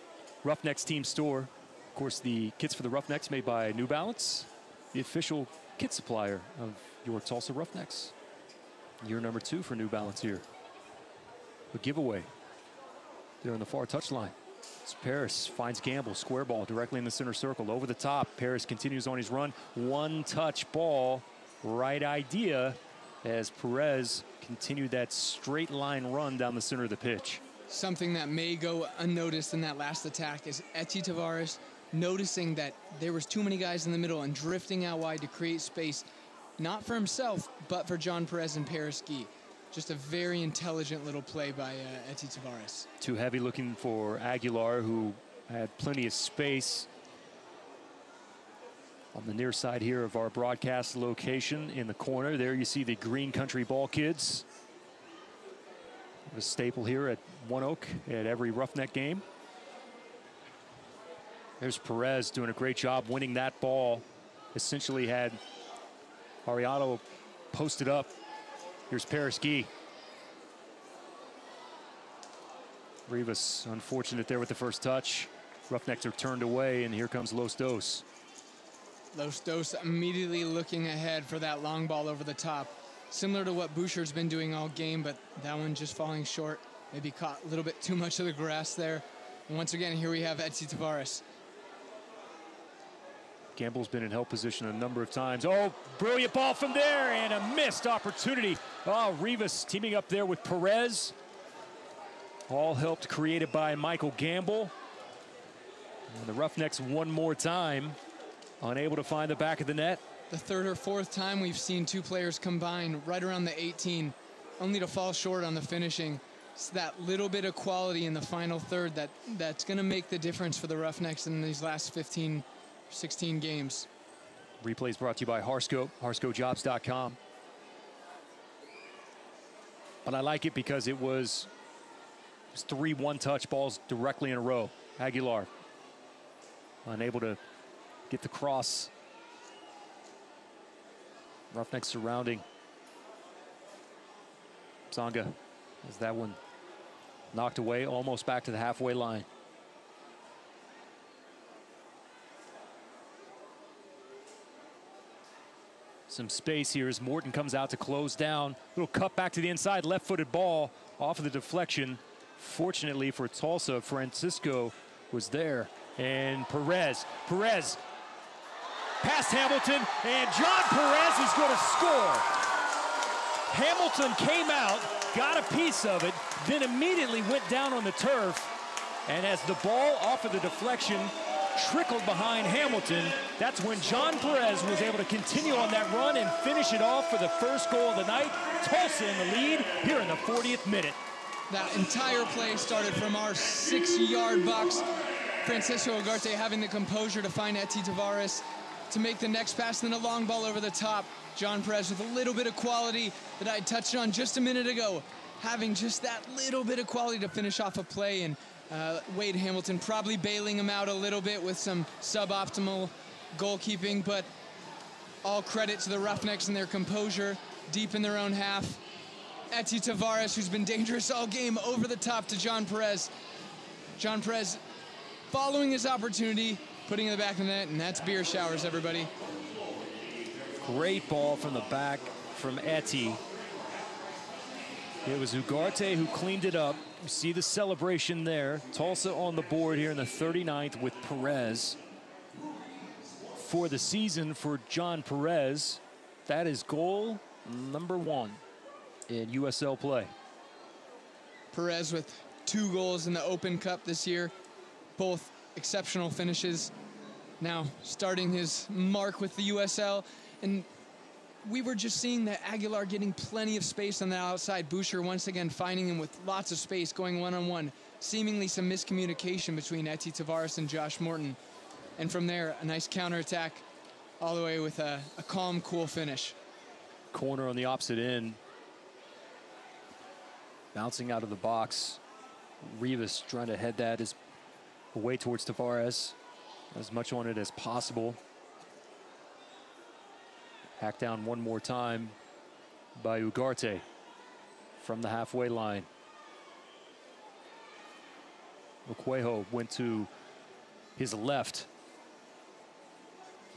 Roughnecks team store. Of course, the kits for the Roughnecks made by New Balance, the official kit supplier of your Tulsa Roughnecks. Year number 2 for New Balance here. A giveaway there on the far touchline. As Paris finds Gamble, square ball directly in the center circle, over the top. Paris continues on his run. One-touch ball, right idea, as Perez continued that straight line run down the center of the pitch. Something that may go unnoticed in that last attack is Eti Tavares noticing that there was too many guys in the middle and drifting out wide to create space, not for himself, but for John Perez and Paris Guy. Just a very intelligent little play by Eti Tavares. Too heavy looking for Aguilar, who had plenty of space. On the near side here of our broadcast location in the corner, there you see the Green Country Ball Kids. A staple here at One Oak at every Roughneck game. There's Perez doing a great job winning that ball. Essentially had Ariano posted up. Here's Paris Guy. Rivas unfortunate there with the first touch. Roughnecks are turned away, and here comes Los Dos. Los Dos immediately looking ahead for that long ball over the top. Similar to what Boucher's been doing all game, but that one just falling short. Maybe caught a little bit too much of the grass there. And once again, here we have Eti Tavares. Gamble's been in help position a number of times. Oh, brilliant ball from there, and a missed opportunity. Oh, Rivas teaming up there with Perez. All helped created by Michael Gamble. And the Roughnecks one more time, unable to find the back of the net. The third or fourth time we've seen two players combine right around the 18, only to fall short on the finishing. It's that little bit of quality in the final third that's going to make the difference for the Roughnecks in these last 15 16 games. Replays brought to you by Harsco, harscojobs.com. But I like it because it was 3 one-touch balls directly in a row. Aguilar unable to get the cross. Roughnecks surrounding Tsonga as that one knocked away, almost back to the halfway line. Some space here as Morton comes out to close down. Little cut back to the inside, left-footed ball off of the deflection. Fortunately for Tulsa, Francisco was there. And Perez past Hamilton, and John Perez is going to score. Hamilton came out, got a piece of it, then immediately went down on the turf. And as the ball off of the deflection trickled behind Hamilton, that's when John Perez was able to continue on that run and finish it off for the first goal of the night. Tulsa in the lead here in the 40th minute. That entire play started from our 6-yard box. Francisco Ugarte having the composure to find Eti Tavares to make the next pass, then a long ball over the top. John Perez with a little bit of quality that I touched on just a minute ago, having just that little bit of quality to finish off a play, and Wade Hamilton probably bailing him out a little bit with some suboptimal goalkeeping, but all credit to the Roughnecks and their composure deep in their own half. Eti Tavares, who's been dangerous all game, over the top to John Perez. John Perez following his opportunity, putting it in the back of the net, and that's beer showers, everybody. Great ball from the back from Eti. It was Ugarte who cleaned it up. You see the celebration there. Tulsa on the board here in the 39th with Perez. For the season for John Perez, that is goal number 1 in USL play. Perez with 2 goals in the Open Cup this year, both exceptional finishes. Now starting his mark with the USL, and we were just seeing that Aguilar getting plenty of space on the outside. Boucher once again finding him with lots of space, going one-on-one. Seemingly some miscommunication between Eti Tavares and Josh Morton. And from there, a nice counterattack all the way with a calm, cool finish. Corner on the opposite end. Bouncing out of the box. Rivas trying to head that away towards Tavares. As much on it as possible. Hacked down one more time by Ugarte from the halfway line. Oquejo went to his left.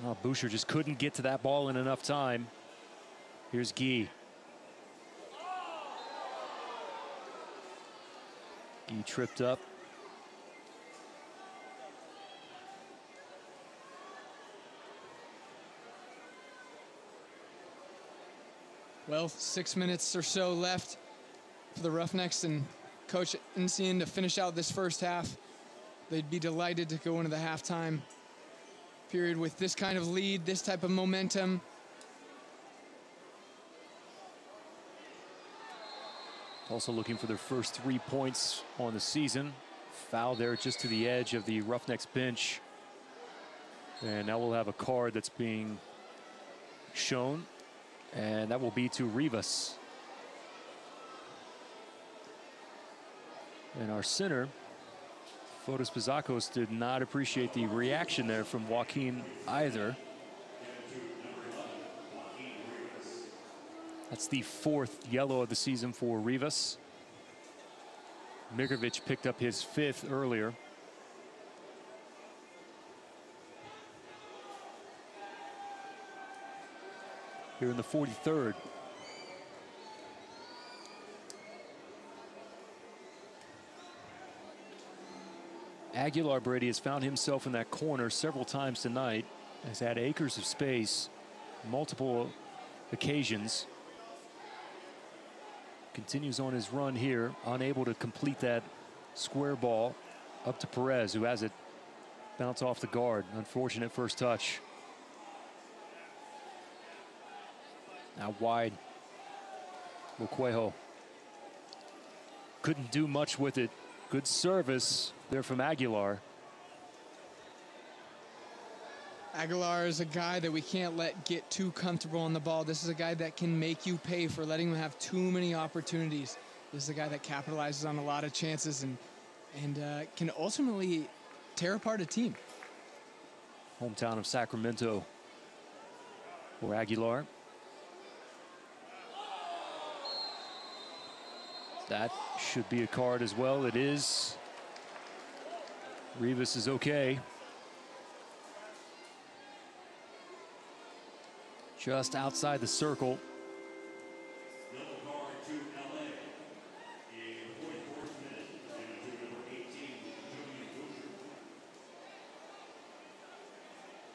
Oh, Boucher just couldn't get to that ball in enough time. Here's Guy. Guy tripped up. Well, 6 minutes or so left for the Roughnecks and Coach Nsien to finish out this first half. They'd be delighted to go into the halftime period with this kind of lead, this type of momentum. Also looking for their first 3 points on the season. Foul there just to the edge of the Roughnecks bench. And now we'll have a card that's being shown. And that will be to Rivas. And our center, Fotis Pizakos, did not appreciate the reaction there from Joaquin either. That's the 4th yellow of the season for Rivas. Migrovic picked up his 5th earlier. Here in the 43rd. Aguilar Brady has found himself in that corner several times tonight. Has had acres of space, multiple occasions. Continues on his run here, unable to complete that square ball up to Perez, who has it bounce off the guard. Unfortunate first touch. Now wide. Oquejo couldn't do much with it. Good service there from Aguilar. Aguilar is a guy that we can't let get too comfortable on the ball. This is a guy that can make you pay for letting him have too many opportunities. This is a guy that capitalizes on a lot of chances and can ultimately tear apart a team. Hometown of Sacramento for Aguilar. That should be a card as well. It is. Rivas is okay. Just outside the circle.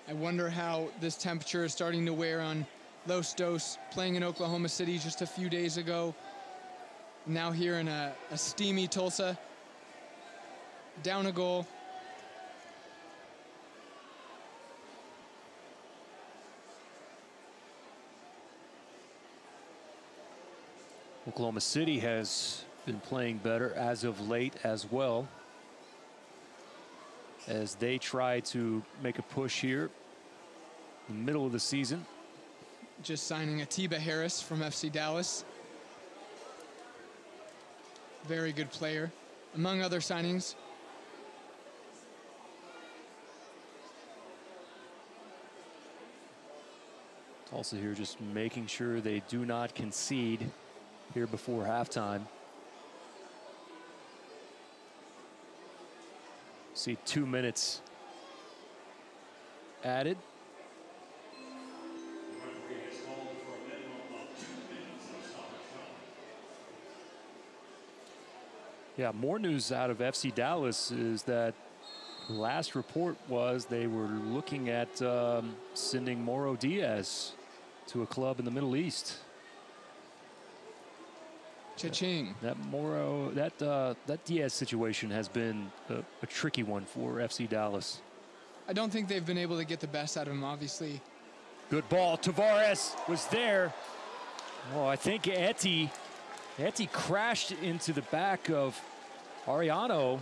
I wonder how this temperature is starting to wear on Los Dos, playing in Oklahoma City just a few days ago. Now here in a steamy Tulsa. Down a goal. Oklahoma City has been playing better as of late as well, as they try to make a push here in the middle of the season. Just signing Atiba Harris from FC Dallas. Very good player, among other signings. Tulsa here just making sure they do not concede here before halftime. See 2 minutes added. Yeah, more news out of FC Dallas is that last report was they were looking at sending Mauro Diaz to a club in the Middle East. Cha-ching. That Diaz situation has been a tricky one for FC Dallas. I don't think they've been able to get the best out of him, obviously. Good ball. Tavares was there. Oh, I think Eti crashed into the back of Ariano,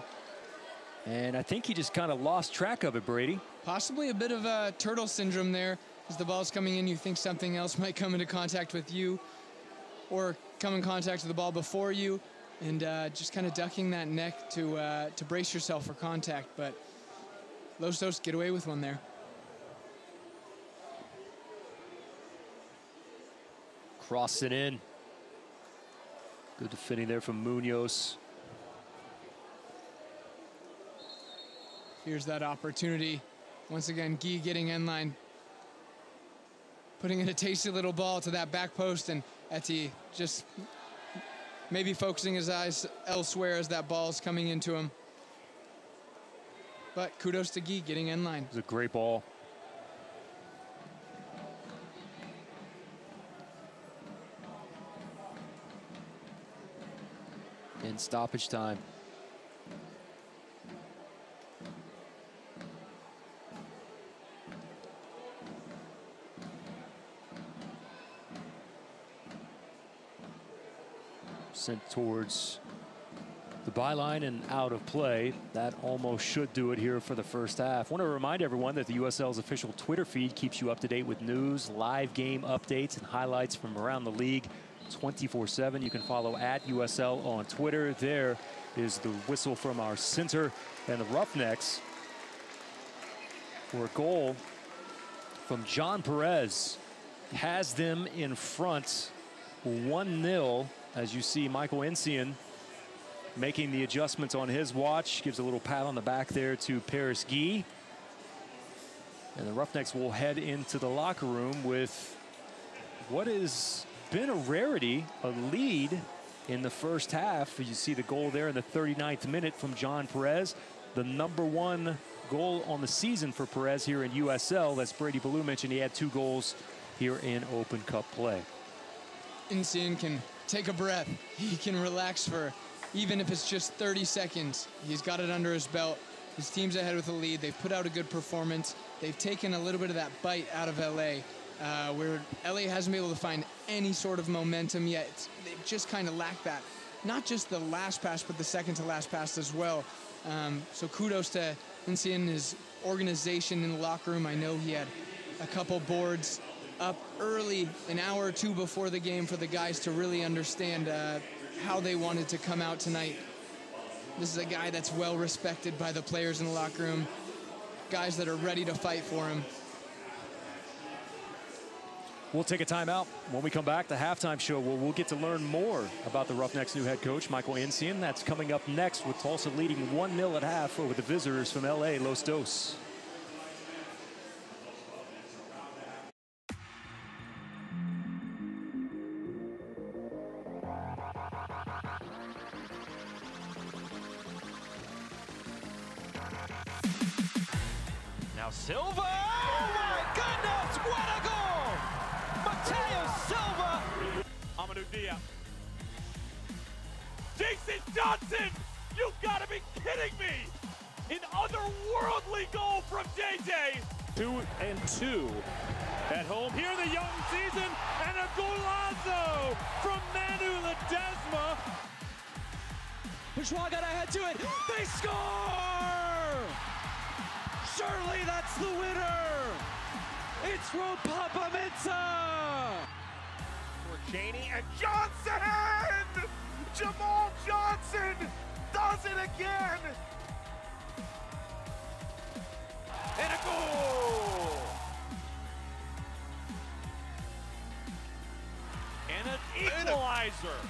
and I think he just kind of lost track of it, Brady. Possibly a bit of turtle syndrome there. As the ball's coming in, you think something else might come into contact with you or come in contact with the ball before you, and just kind of ducking that neck to brace yourself for contact. But Los Dos get away with one there. Cross it in. Good defending there from Munoz. Here's that opportunity. Once again, Guy getting end line. Putting in a tasty little ball to that back post, and Eti just maybe focusing his eyes elsewhere as that ball's coming into him. But kudos to Guy getting end line. It was a great ball. In stoppage time. Sent towards the byline and out of play. That almost should do it here for the first half. I want to remind everyone that the USL's official Twitter feed keeps you up to date with news, live game updates, and highlights from around the league 24/7. You can follow at USL on Twitter. There is the whistle from our center, and the Roughnecks for a goal from John Perez has them in front 1-0. As you see, Michael Encian making the adjustments on his watch. Gives a little pat on the back there to Paris Guy. And the Roughnecks will head into the locker room with what has been a rarity, a lead in the first half. You see the goal there in the 39th minute from John Perez. The #1 goal on the season for Perez here in USL. As Brady Ballou mentioned, he had 2 goals here in Open Cup play. Encian can take a breath. He can relax for even if it's just 30 seconds. He's got it under his belt. His team's ahead with a lead. They've put out a good performance. They've taken a little bit of that bite out of LA, where LA hasn't been able to find any sort of momentum yet. They've just kind of lacked that. Not just the last pass, but the second to last pass as well. So kudos to Encian, his organization in the locker room. I know he had a couple boards up early, an hour or two before the game, for the guys to really understand how they wanted to come out tonight. This is a guy that's well respected by the players in the locker room, guys that are ready to fight for him. We'll take a timeout. When we come back, the halftime show, we'll get to learn more about the Roughnecks' new head coach, Michael Encian. That's coming up next, with Tulsa leading 1-0 at half over the visitors from L.A., Los Dos. Now Silva! Oh my goodness! What a goal! Mateo Silva! Amadou Diaz. Jason Johnson! You gotta be kidding me! An otherworldly goal from JJ! 2-2 at home. Here the young season, and a golazo from Manu Ledesma. Bourgeois got ahead to it. They score! Surely that's the winner! It's Ropapa Mensah! For Cheney and Johnson! Jamal Johnson does it again! And a goal! And an equalizer!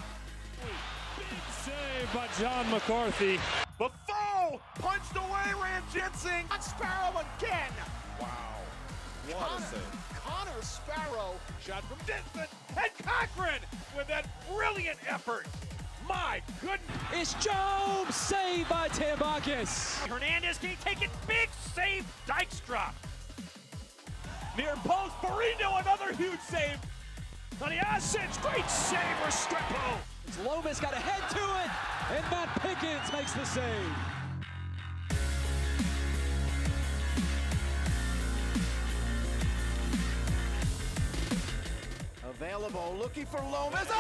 Big save by John McCarthy. Buffon punched away Ranjitsing. Sparrow again. Wow. What a save. Connor Sparrow shot from distance. And Cochran with that brilliant effort. My goodness. It's Jones, saved by Tambakis. Hernandez can take it. Big save. Dykstra. Near post. Barrino, another huge save. Taniasic, great save for Restrepo. Lomas got ahead to it, and Matt Pickens makes the save. Available, looking for Lomas. Oh!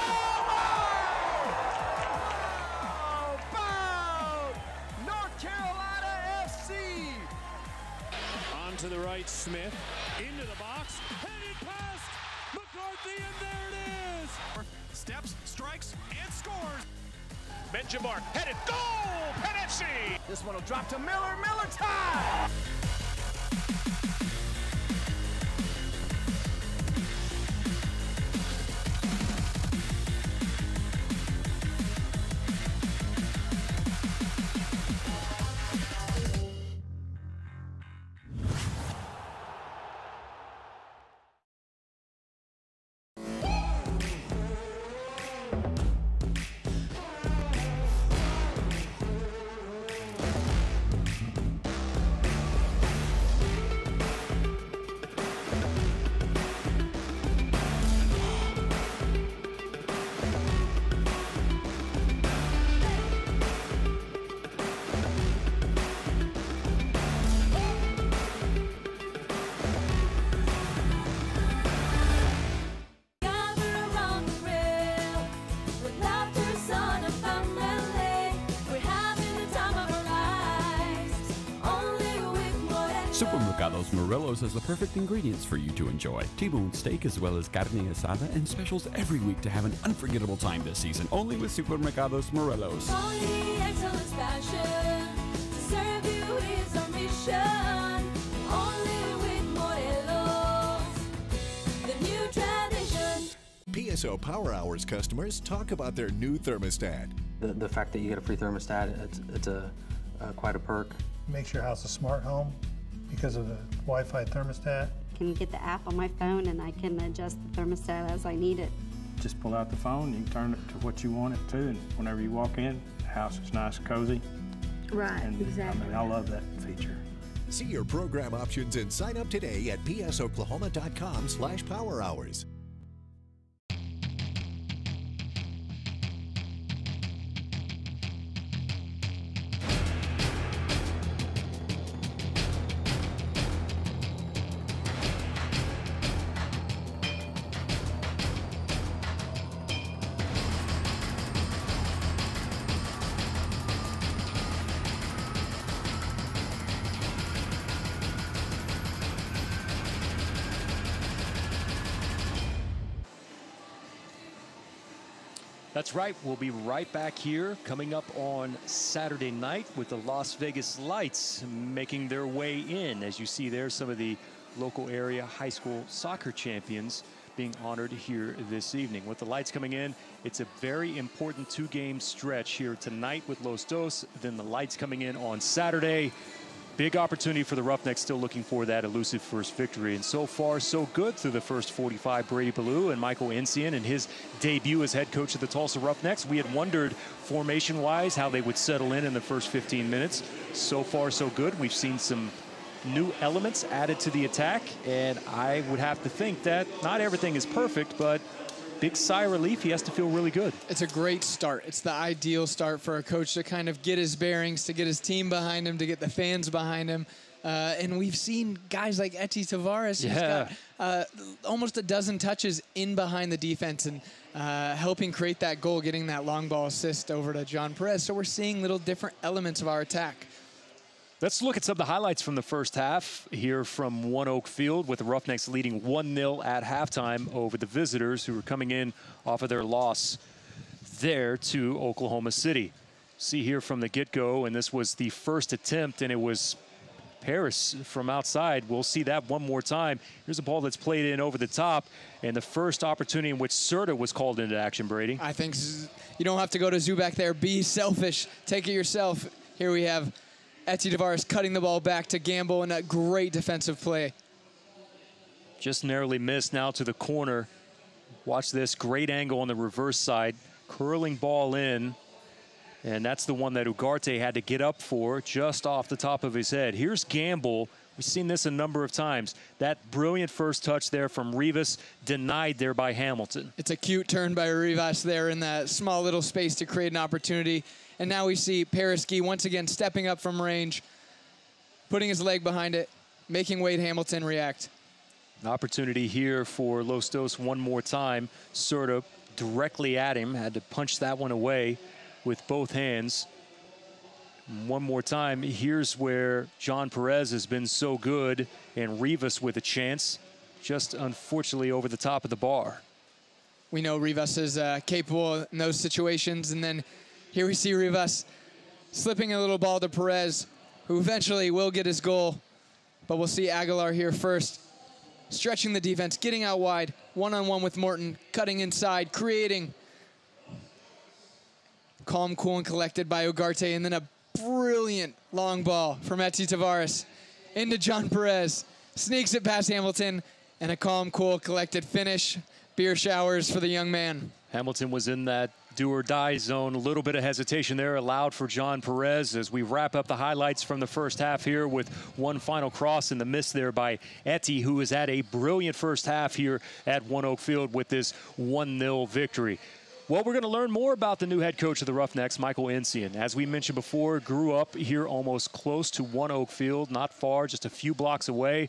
Bound! North Carolina FC! On to the right, Smith. Into the box. Headed past McCarthy, and there it is! Steps, strikes, and scores. Benjamin headed, goal! Penn FC! This one will drop to Miller. Miller tie! Supermercados Morelos has the perfect ingredients for you to enjoy. T-bone steak as well as carne asada and specials every week to have an unforgettable time this season. Only with Supermercados Morelos. Only excellence passion to serve you is our mission. Only with Morelos, the new tradition. PSO Power Hours customers talk about their new thermostat. The fact that you get a free thermostat, it's quite a perk. Makes your house a smart home because of the Wi-Fi thermostat. Can get the app on my phone and I can adjust the thermostat as I need it. Just pull out the phone, you can turn it to what you want it to, and whenever you walk in, the house is nice, cozy. Right, and, exactly. I mean, I love that feature. See your program options and sign up today at psoklahoma.com/power hours. That's right. We'll be right back here coming up on Saturday night with the Las Vegas Lights making their way in. As you see there, some of the local area high school soccer champions being honored here this evening. With the Lights coming in, it's a very important two-game stretch here tonight with Los Dos, then the Lights coming in on Saturday. Big opportunity for the Roughnecks, still looking for that elusive first victory. And so far, so good through the first 45. Brady Ballou and Michael Encian in his debut as head coach of the Tulsa Roughnecks. We had wondered formation-wise how they would settle in the first 15 minutes. So far, so good. We've seen some new elements added to the attack, and I would have to think that not everything is perfect, but big sigh of relief. He has to feel really good. It's a great start. It's the ideal start for a coach to kind of get his bearings, to get his team behind him, to get the fans behind him. And we've seen guys like Eti Tavares, who's got almost a dozen touches in behind the defense and helping create that goal, getting that long ball assist over to John Perez. So we're seeing little different elements of our attack. Let's look at some of the highlights from the first half here from One Oak Field, with the Roughnecks leading 1-0 at halftime over the visitors, who were coming in off of their loss there to Oklahoma City. See here from the get-go, and this was the first attempt, and it was Paris from outside. We'll see that one more time. Here's a ball that's played in over the top, and the first opportunity in which Serta was called into action, Brady. I think you don't have to go to Zubak there. Be selfish. Take it yourself. Here we have Eti Tavares cutting the ball back to Gamble, and a great defensive play. Just narrowly missed now to the corner. Watch this, great angle on the reverse side. Curling ball in, and that's the one that Ugarte had to get up for just off the top of his head. Here's Gamble. We've seen this a number of times. That brilliant first touch there from Rivas, denied there by Hamilton. It's a cute turn by Rivas there in that small little space to create an opportunity. And now we see Paris-Guy once again stepping up from range, putting his leg behind it, making Wade Hamilton react. An opportunity here for Los Dos one more time. Serta directly at him, had to punch that one away with both hands. One more time, here's where John Perez has been so good, and Rivas with a chance, just unfortunately over the top of the bar. We know Rivas is capable in those situations, and then here we see Rivas slipping a little ball to Perez, who eventually will get his goal. But we'll see Aguilar here first, stretching the defense, getting out wide, one-on-one with Morton, cutting inside, creating. Calm, cool, and collected by Ugarte, and then a brilliant long ball from Eti Tavares into John Perez. Sneaks it past Hamilton, and a calm, cool, collected finish. Beer showers for the young man. Hamilton was in that do-or-die zone. A little bit of hesitation there allowed for John Perez as we wrap up the highlights from the first half here with one final cross in the miss there by Eti, who has had a brilliant first half here at One Oak Field with this 1-0 victory. Well, we're going to learn more about the new head coach of the Roughnecks, Michael Encian. As we mentioned before, grew up here almost close to One Oak Field, not far, just a few blocks away.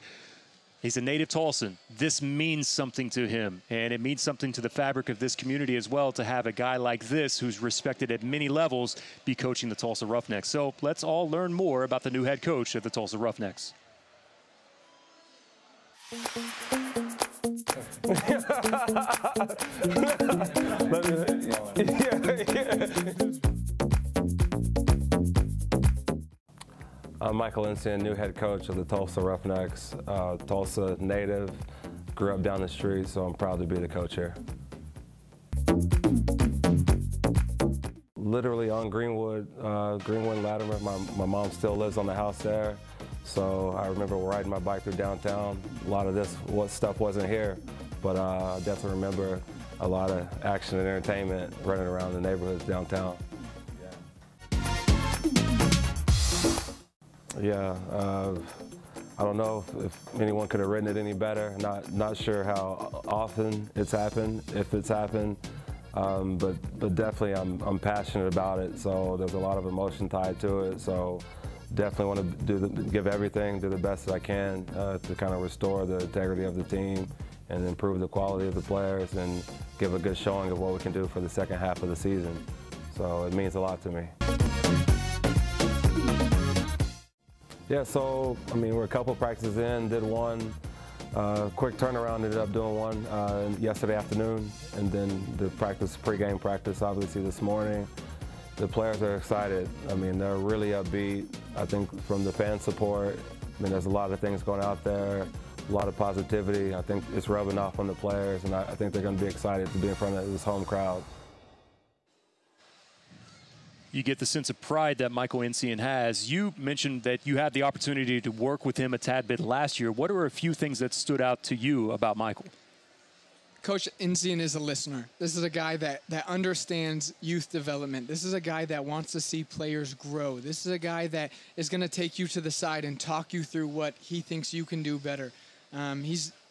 He's a native Tulsan. This means something to him, and it means something to the fabric of this community as well to have a guy like this who's respected at many levels be coaching the Tulsa Roughnecks. So let's all learn more about the new head coach of the Tulsa Roughnecks. I'm Michael Encian, new head coach of the Tulsa Roughnecks. Tulsa native, grew up down the street, so I'm proud to be the coach here. Literally on Greenwood and Latimer. My mom still lives on the house there, so I remember riding my bike through downtown. A lot of this stuff wasn't here, but I definitely remember a lot of action and entertainment running around the neighborhoods downtown. Yeah, I don't know if anyone could have written it any better. Not sure how often it's happened, if it's happened, but definitely I'm passionate about it. So there's a lot of emotion tied to it. So definitely want to give everything, do the best that I can to kind of restore the integrity of the team and improve the quality of the players and give a good showing of what we can do for the second half of the season. So it means a lot to me. Yeah, so, I mean, we're a couple practices in, did one Quick turnaround, ended up doing one yesterday afternoon, and then the pre-game practice, obviously this morning. The players are excited. I mean, they're really upbeat. I think from the fan support, I mean, there's a lot of things going out there, a lot of positivity. I think it's rubbing off on the players, and I think they're going to be excited to be in front of this home crowd. You get the sense of pride that Michael Insian has. You mentioned that you had the opportunity to work with him a tad bit last year. What are a few things that stood out to you about Michael? Coach Insian is a listener. This is a guy that understands youth development. This is a guy that wants to see players grow. This is a guy that is going to take you to the side and talk you through what he thinks you can do better.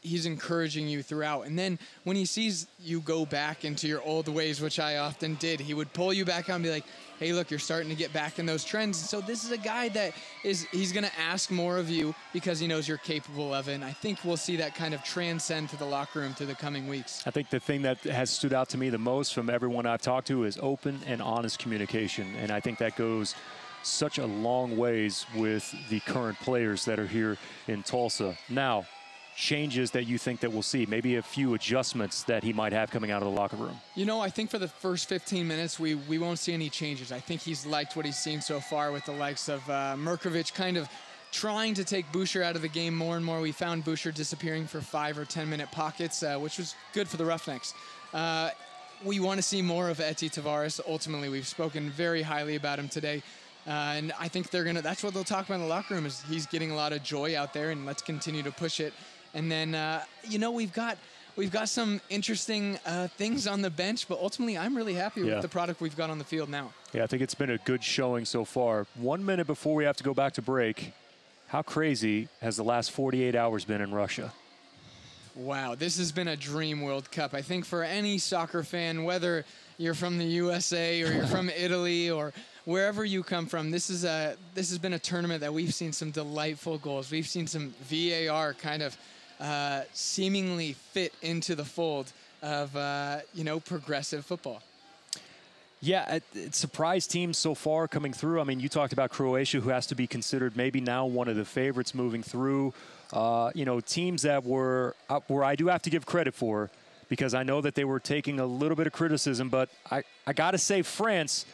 He's encouraging you throughout. And then when he sees you go back into your old ways, which I often did, he would pull you back out and be like, hey, look, you're starting to get back in those trends. So this is a guy that he's going to ask more of you because he knows you're capable of it. And I think we'll see that kind of transcend to the locker room through the coming weeks. I think the thing that has stood out to me the most from everyone I've talked to is open and honest communication. And I think that goes such a long ways with the current players that are here in Tulsa. Now, changes that you think that we'll see, maybe a few adjustments that he might have coming out of the locker room? You know, I think for the first 15 minutes, we won't see any changes. I think he's liked what he's seen so far with the likes of Merkovich kind of trying to take Boucher out of the game more and more. We found Boucher disappearing for 5 or 10-minute pockets, which was good for the Roughnecks. We want to see more of Eti Tavares. Ultimately, we've spoken very highly about him today. And I think that's what they'll talk about in the locker room, is he's getting a lot of joy out there, and let's continue to push it. And then, you know, we've got some interesting things on the bench, but ultimately I'm really happy with the product we've got on the field now. Yeah, I think it's been a good showing so far. 1 minute before we have to go back to break, how crazy has the last 48 hours been in Russia? Wow, this has been a dream World Cup. I think for any soccer fan, whether you're from the USA or you're from Italy or wherever you come from, this has been a tournament that we've seen some delightful goals. We've seen some VAR kind of seemingly fit into the fold of, you know, progressive football. Yeah, it surprised teams so far coming through. I mean, you talked about Croatia, who has to be considered maybe now one of the favorites moving through. You know, teams that were where I do have to give credit for, because I know that they were taking a little bit of criticism, but I got to say France,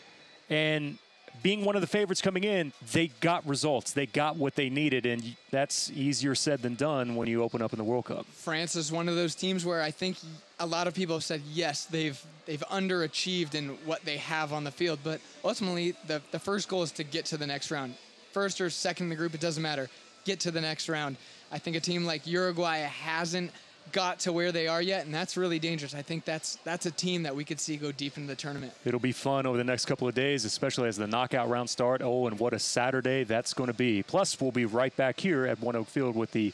and being one of the favorites coming in, they got results. They got what they needed, and that's easier said than done when you open up in the World Cup. France is one of those teams where I think a lot of people have said, yes, they've underachieved in what they have on the field, but ultimately the first goal is to get to the next round. First or second in the group, it doesn't matter. Get to the next round. I think a team like Uruguay hasn't got to where they are yet, and that's really dangerous. I think that's a team that we could see go deep into the tournament. It'll be fun over the next couple of days, especially as the knockout round start. Oh, and what a Saturday that's going to be. Plus, we'll be right back here at One Oak Field with the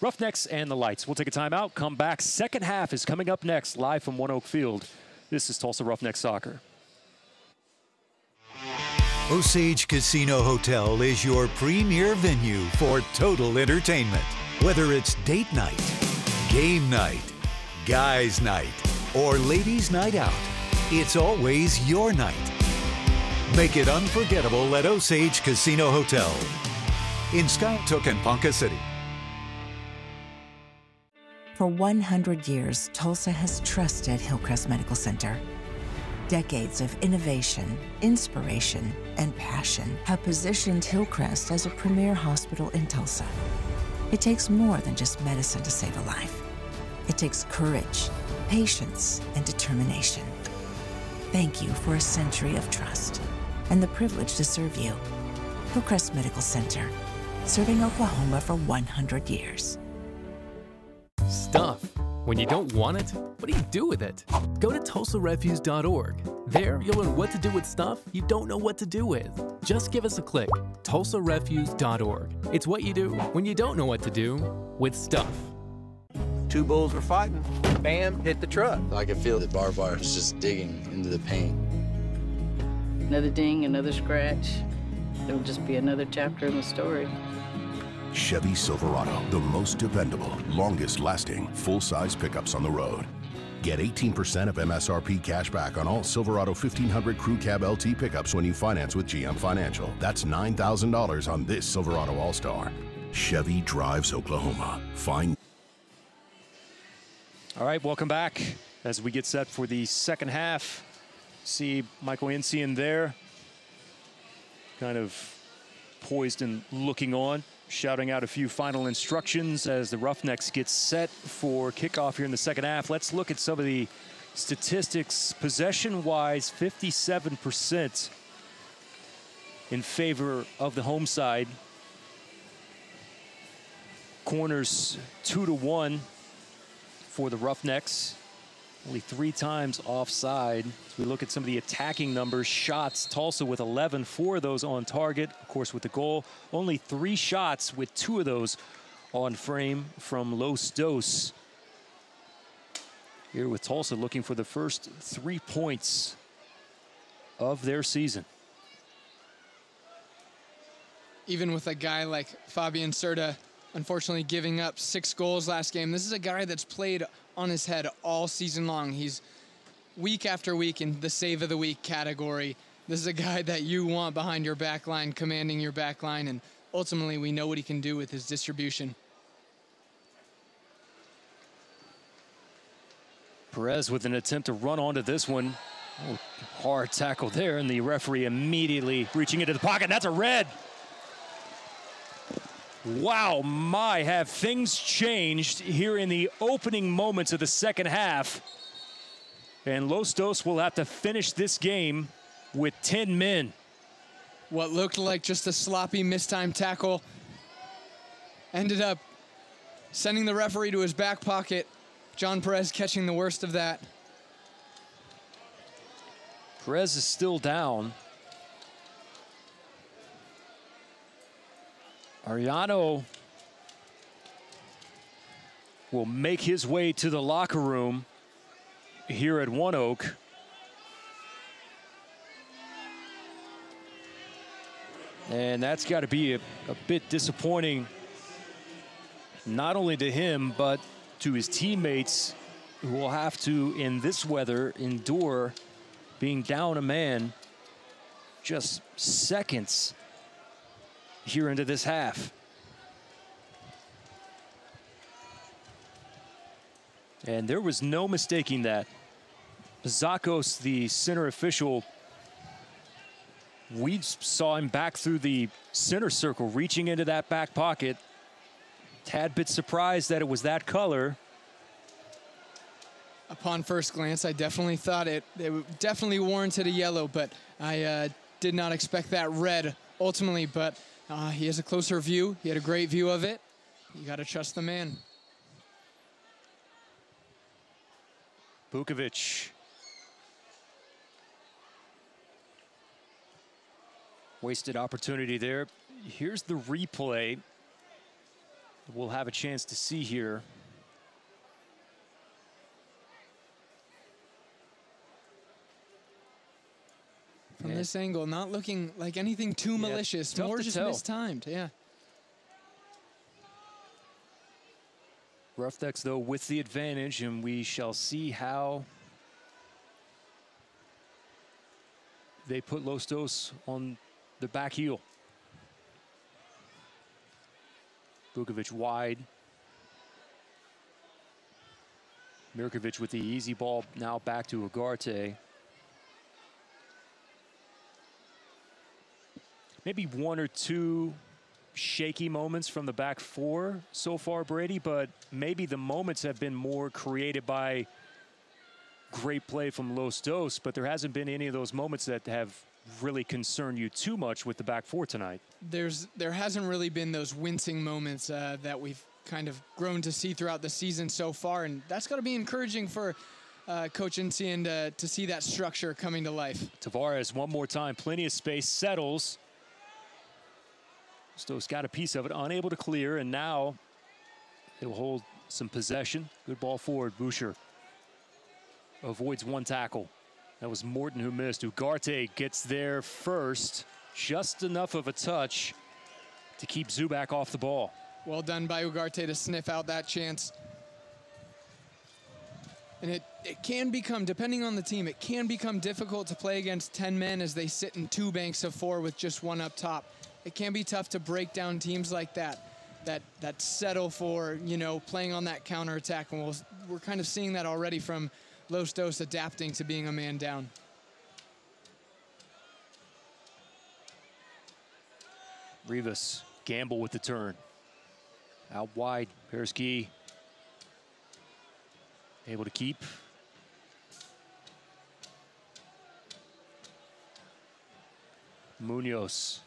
Roughnecks and the Lights. We'll take a timeout, come back. Second half is coming up next, live from One Oak Field. This is Tulsa Roughnecks Soccer. Osage Casino Hotel is your premier venue for total entertainment. Whether it's date night, game night, guys night, or ladies night out, it's always your night. Make it unforgettable at Osage Casino Hotel in Skytook and Ponca City. For 100 years, Tulsa has trusted Hillcrest Medical Center. Decades of innovation, inspiration, and passion have positioned Hillcrest as a premier hospital in Tulsa. It takes more than just medicine to save a life. It takes courage, patience, and determination. Thank you for a century of trust and the privilege to serve you. Hillcrest Medical Center, serving Oklahoma for 100 years. Stuff. When you don't want it, what do you do with it? Go to TulsaRefuse.org. There, you'll learn what to do with stuff you don't know what to do with. Just give us a click. TulsaRefuse.org. It's what you do when you don't know what to do with stuff. Two bulls were fighting. Bam, hit the truck. I could feel the barbed wire was just digging into the paint. Another ding, another scratch. It'll just be another chapter in the story. Chevy Silverado, the most dependable, longest-lasting, full-size pickups on the road. Get 18% of MSRP cash back on all Silverado 1500 Crew Cab LT pickups when you finance with GM Financial. That's $9,000 on this Silverado All-Star. Chevy drives Oklahoma. Find All right, welcome back as we get set for the second half. See Michael Insian there, kind of poised and looking on, shouting out a few final instructions as the Roughnecks get set for kickoff here in the second half. Let's look at some of the statistics. Possession-wise, 57% in favor of the home side. Corners 2-1 for the Roughnecks. Only 3 times offside. As we look at some of the attacking numbers, shots, Tulsa with 11, 4 of those on target, of course with the goal. Only 3 shots with 2 of those on frame from Los Dos. Here with Tulsa looking for the first 3 points of their season. Even with a guy like Fabian Serta, unfortunately giving up 6 goals last game, this is a guy that's played on his head all season long. He's week after week in the save of the week category. This is a guy that you want behind your back line, commanding your back line, and ultimately we know what he can do with his distribution. Perez with an attempt to run onto this one. Oh, hard tackle there, and the referee immediately reaching into the pocket. That's a red. Wow, my, have things changed here in the opening moments of the second half. And Los Dos will have to finish this game with 10 men. What looked like just a sloppy mistimed tackle ended up sending the referee to his back pocket. John Perez catching the worst of that. Perez is still down. Ariano will make his way to the locker room here at One Oak. And that's got to be a bit disappointing, not only to him, but to his teammates, who will have to, in this weather, endure being down a man just seconds here into this half. And there was no mistaking that. Zakos, the center official, we saw him back through the center circle, reaching into that back pocket. Tad bit surprised that it was that color. Upon first glance, I definitely thought it definitely warranted a yellow, but I did not expect that red ultimately. But he has a closer view. He had a great view of it. You got to trust the man. Vukovic. Wasted opportunity there. Here's the replay. We'll have a chance to see here. From this angle, not looking like anything too malicious, more just mistimed, yeah. Roughnecks, though, with the advantage, and we shall see how they put Los Dos on the back heel. Vukovic wide. Mirkovic with the easy ball, now back to Ugarte. Maybe 1 or 2 shaky moments from the back four so far, Brady, but maybe the moments have been more created by great play from Los Dos, but there hasn't been any of those moments that have really concerned you too much with the back four tonight. There hasn't really been those wincing moments that we've kind of grown to see throughout the season so far, and that's got to be encouraging for Coach Insian to see that structure coming to life. Tavares one more time, plenty of space, settles. Stowe's got a piece of it, unable to clear, and now he'll hold some possession. Good ball forward. Boucher avoids one tackle. That was Morton who missed. Ugarte gets there first. Just enough of a touch to keep Zubak off the ball. Well done by Ugarte to sniff out that chance. And it can become, depending on the team, it can become difficult to play against 10 men as they sit in 2 banks of 4 with just 1 up top. It can be tough to break down teams like that. that settle for, you know, playing on that counterattack. And we're kind of seeing that already from Los Dos adapting to being a man down. Rivas, gamble with the turn. Out wide, Pereski able to keep. Munoz.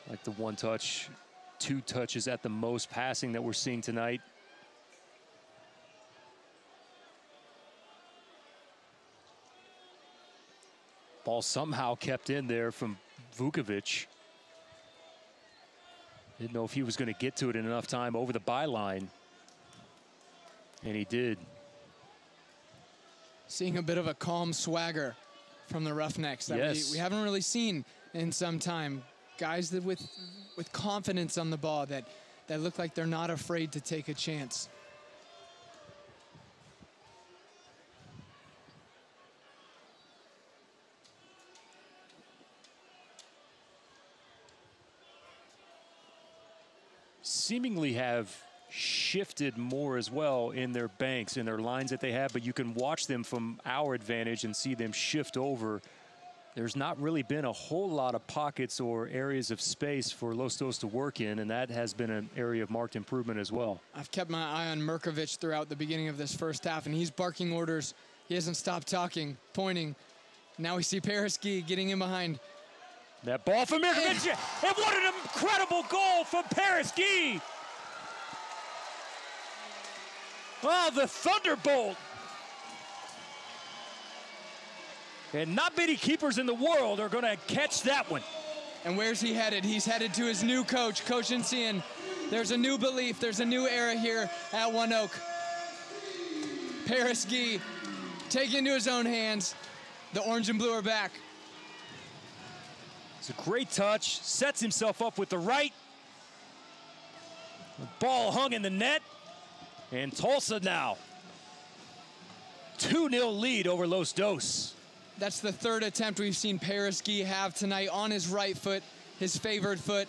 Like the one touch, 2 touches at the most passing that we're seeing tonight. Ball somehow kept in there from Vukovic. Didn't know if he was going to get to it in enough time over the byline. And he did. Seeing a bit of a calm swagger from the Roughnecks that we haven't really seen in some time. Guys that with confidence on the ball that look like they're not afraid to take a chance. Seemingly have shifted more as well in their banks, in their lines that they have, but you can watch them from our advantage and see them shift over. There's not really been a whole lot of pockets or areas of space for Los Dos to work in, and that has been an area of marked improvement as well. I've kept my eye on Mirkovic throughout the beginning of this first half, and he's barking orders. He hasn't stopped talking, pointing. Now we see Pereski getting in behind. That ball from Mirkovic, and what an incredible goal from Pereski! Well, the Thunderbolt. And not many keepers in the world are going to catch that one. And where's he headed? He's headed to his new coach, Coach Encian. There's a new belief. There's a new era here at One Oak. Pereski taking into his own hands. The orange and blue are back. It's a great touch. Sets himself up with the right. The ball hung in the net. And Tulsa now. 2-0 lead over Los Dos. That's the third attempt we've seen Pereski have tonight on his right foot, his favored foot.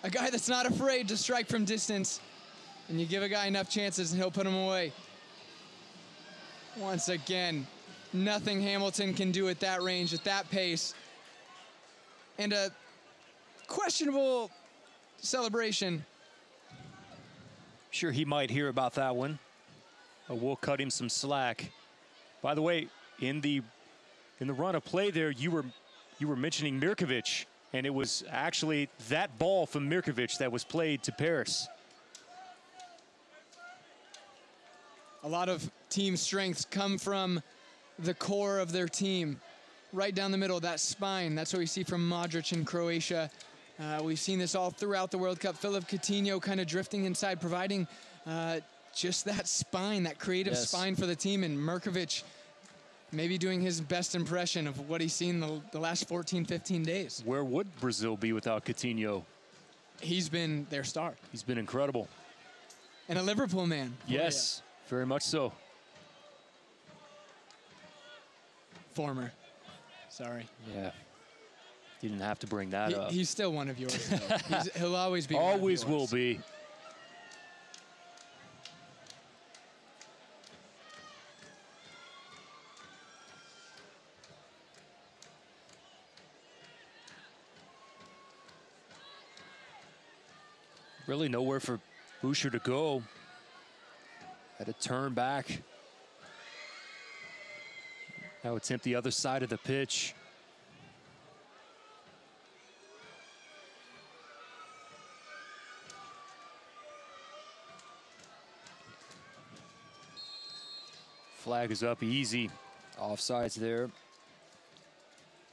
A guy that's not afraid to strike from distance. And you give a guy enough chances and he'll put them away. Once again, nothing Hamilton can do at that range, at that pace. And a questionable celebration. Sure, he might hear about that one. But we'll cut him some slack. By the way, in the run of play there, you were mentioning Mirkovic, and it was actually that ball from Mirkovic that was played to Paris. A lot of team strengths come from the core of their team. Right down the middle, that spine. That's what we see from Modric in Croatia. We've seen this all throughout the World Cup. Philip Coutinho kind of drifting inside, providing just that spine, that creative spine for the team. And Mirkovic maybe doing his best impression of what he's seen the last 14, 15 days. Where would Brazil be without Coutinho? He's been their star. He's been incredible. And a Liverpool man. Yes, very much so. Former. Sorry. Yeah. Didn't have to bring that up. He's still one of yours. He'll always be. Always will be. Really nowhere for Boucher to go. Had to turn back. Now attempt the other side of the pitch. Flag is up easy. Offsides there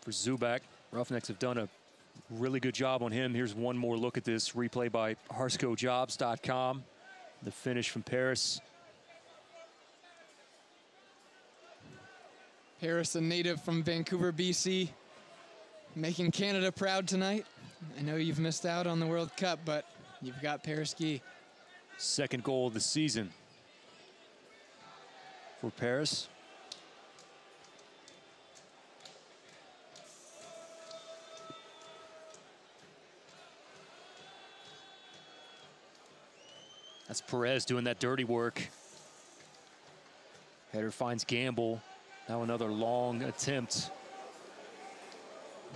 for Zubak. Roughnecks have done a really good job on him. Here's one more look at this replay by HarscoJobs.com. The finish from Paris. Paris, a native from Vancouver, BC, making Canada proud tonight. I know you've missed out on the World Cup, but you've got Pereski. Second goal of the season. for Paris. That's Perez doing that dirty work. Header finds Gamble. Now another long attempt.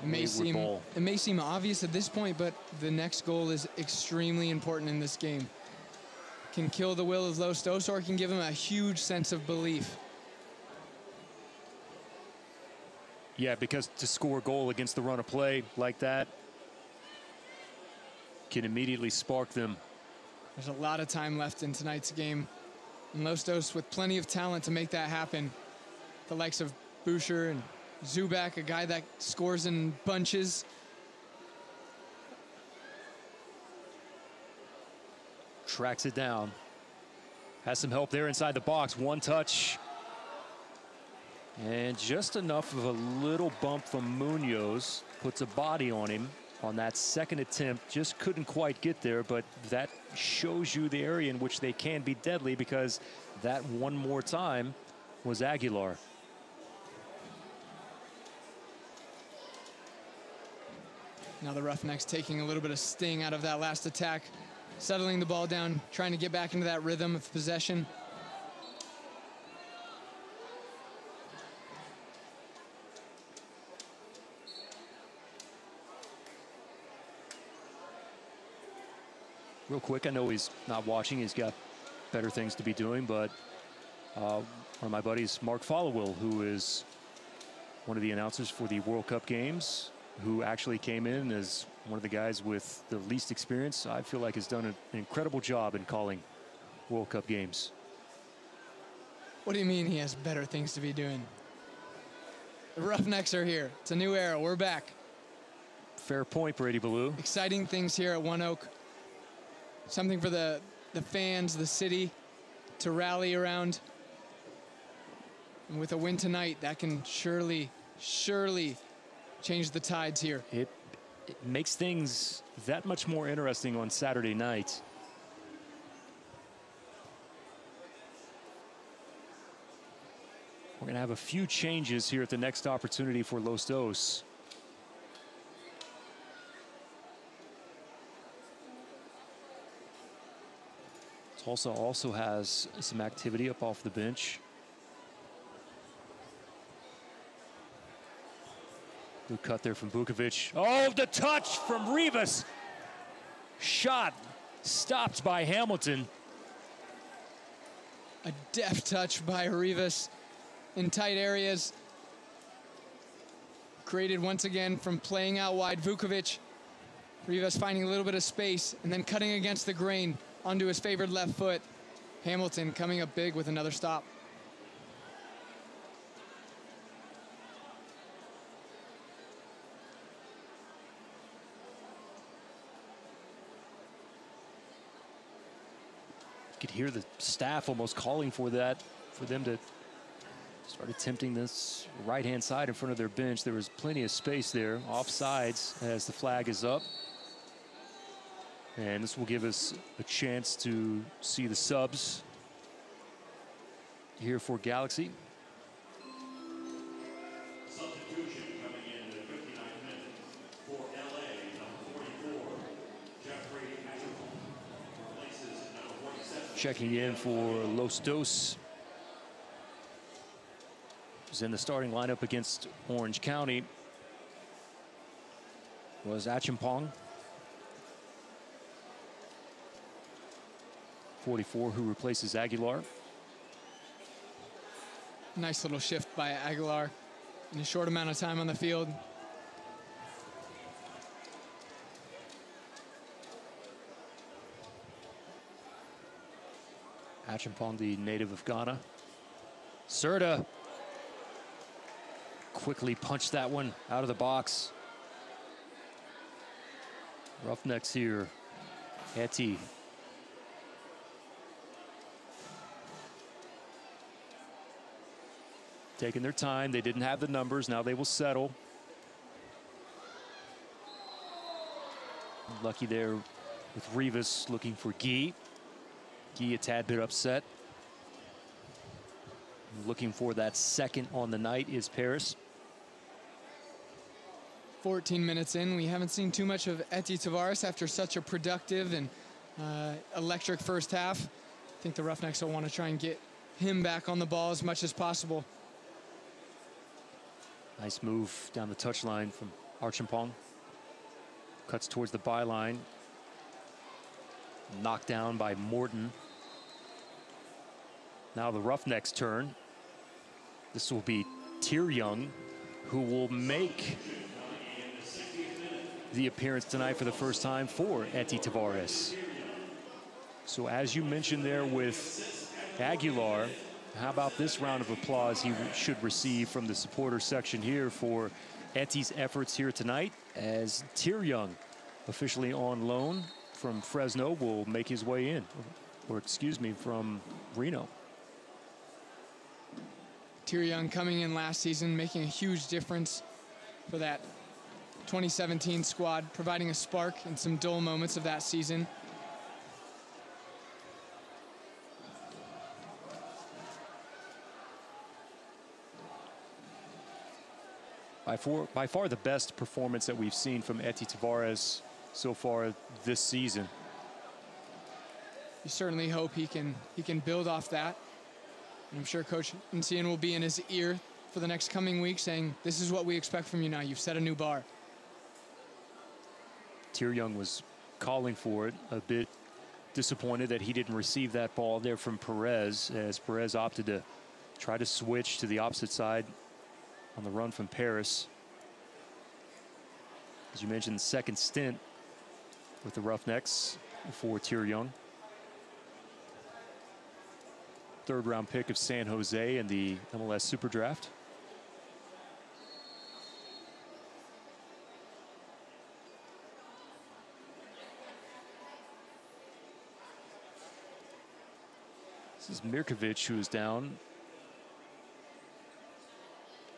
It may seem obvious at this point, but the next goal is extremely important in this game. Can kill the will of Los Dos, or can give him a huge sense of belief. Yeah, because to score a goal against the run of play like that can immediately spark them. There's a lot of time left in tonight's game. And Los Dos with plenty of talent to make that happen. The likes of Boucher and Zubak, a guy that scores in bunches. Tracks it down. Has some help there inside the box. One touch. And just enough of a little bump from Munoz. Puts a body on him on that second attempt. Just couldn't quite get there, but that shows you the area in which they can be deadly, because that one more time was Aguilar. Now the Roughnecks taking a little bit of sting out of that last attack, settling the ball down, trying to get back into that rhythm of possession. Real quick, I know he's not watching. He's got better things to be doing, but one of my buddies, Mark Followill, who is one of the announcers for the World Cup games, who actually came in as one of the guys with the least experience, I feel like has done an incredible job in calling World Cup games. What do you mean he has better things to be doing? The Roughnecks are here. It's a new era. We're back. Fair point, Brady Ballou. Exciting things here at One Oak. Something for the fans, the city to rally around. And with a win tonight, that can surely change the tides here. It makes things that much more interesting on Saturday night. We're going to have a few changes here at the next opportunity for Los Dos. Tulsa also has some activity up off the bench. Good cut there from Vukovic. Oh, the touch from Rivas. Shot stopped by Hamilton. A deft touch by Rivas in tight areas. Created once again from playing out wide. Vukovic. Rivas finding a little bit of space and then cutting against the grain onto his favored left foot. Hamilton coming up big with another stop. You could hear the staff almost calling for that, for them to start attempting this right-hand side in front of their bench. There was plenty of space there, offsides as the flag is up. And this will give us a chance to see the subs here for Galaxy. Substitution coming in the 59th minute for LA, number 44, Jeffrey Ashton, replaces number 47. Checking in for Los Dos. Who's in the starting lineup against Orange County was Achimpong. 44, who replaces Aguilar. Nice little shift by Aguilar in a short amount of time on the field. Achimpong, the native of Ghana. Serta quickly punched that one out of the box. Roughnecks here. Etty. Taking their time. They didn't have the numbers. Now they will settle. Lucky there with Rivas looking for Guy. Guy a tad bit upset. Looking for that second on the night is Paris. 14 minutes in, we haven't seen too much of Eti Tavares after such a productive and electric first half. I think the Roughnecks will want to try and get him back on the ball as much as possible. Nice move down the touchline from Archimpong. Cuts towards the byline. Knocked down by Morton. Now the Roughnecks' turn. This will be Young, who will make the appearance tonight for the first time for Eti Tavares. So as you mentioned there with Aguilar, how about this round of applause he should receive from the supporter section here for Eti's efforts here tonight, as Young, officially on loan from Fresno, will make his way in, or excuse me, from Reno. Young coming in last season, making a huge difference for that 2017 squad, providing a spark in some dull moments of that season. By far the best performance that we've seen from Eti Tavares so far this season. You certainly hope he can build off that. I'm sure Coach Ncian will be in his ear for the next coming week saying, this is what we expect from you now. You've set a new bar. Young was calling for it, a bit disappointed that he didn't receive that ball there from Perez, as Perez opted to try to switch to the opposite side on the run from Paris. As you mentioned, the second stint with the Roughnecks for Young. Third-round pick of San Jose in the MLS Super Draft. This is Mirkovic, who is down.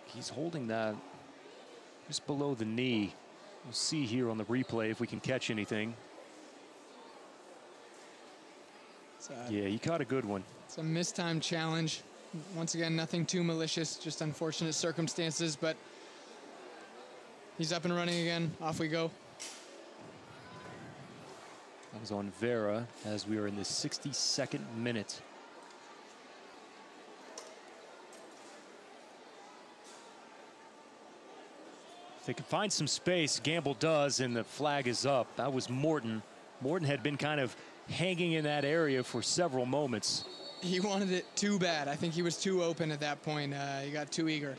He's holding that just below the knee. We'll see here on the replay if we can catch anything. Yeah, he caught a good one. It's a mistimed challenge. Once again, nothing too malicious, just unfortunate circumstances, but he's up and running again. Off we go. That was on Vera as we are in the 62nd minute. If they can find some space, Gamble does, and the flag is up. That was Morton. Morton had been kind of hanging in that area for several moments. He wanted it too bad. I think he was too open at that point. He got too eager,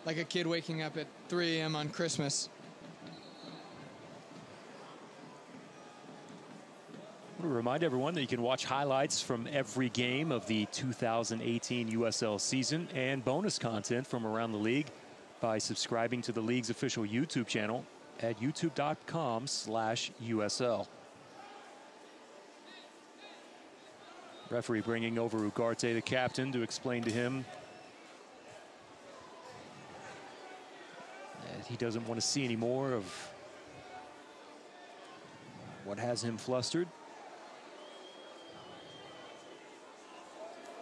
like a kid waking up at 3 a.m. on Christmas. I want to remind everyone that you can watch highlights from every game of the 2018 USL season and bonus content from around the league by subscribing to the league's official YouTube channel at youtube.com/USL. Referee bringing over Ugarte, the captain, to explain to him that he doesn't want to see any more of what has him flustered.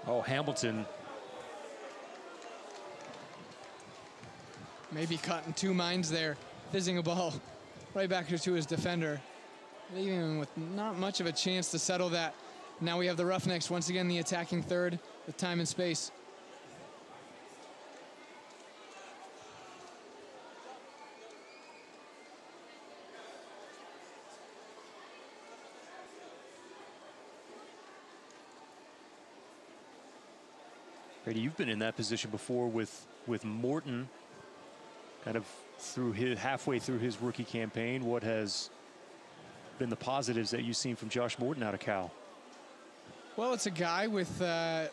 Oh, Hamilton. Maybe caught in two minds there, fizzing a ball right back to his defender, leaving him with not much of a chance to settle that. Now we have the Roughnecks, once again the attacking third with time and space. Brady, you've been in that position before with Morton, kind of halfway through his rookie campaign. What has been the positives that you've seen from Josh Morton out of Cal? Well, it's a guy with the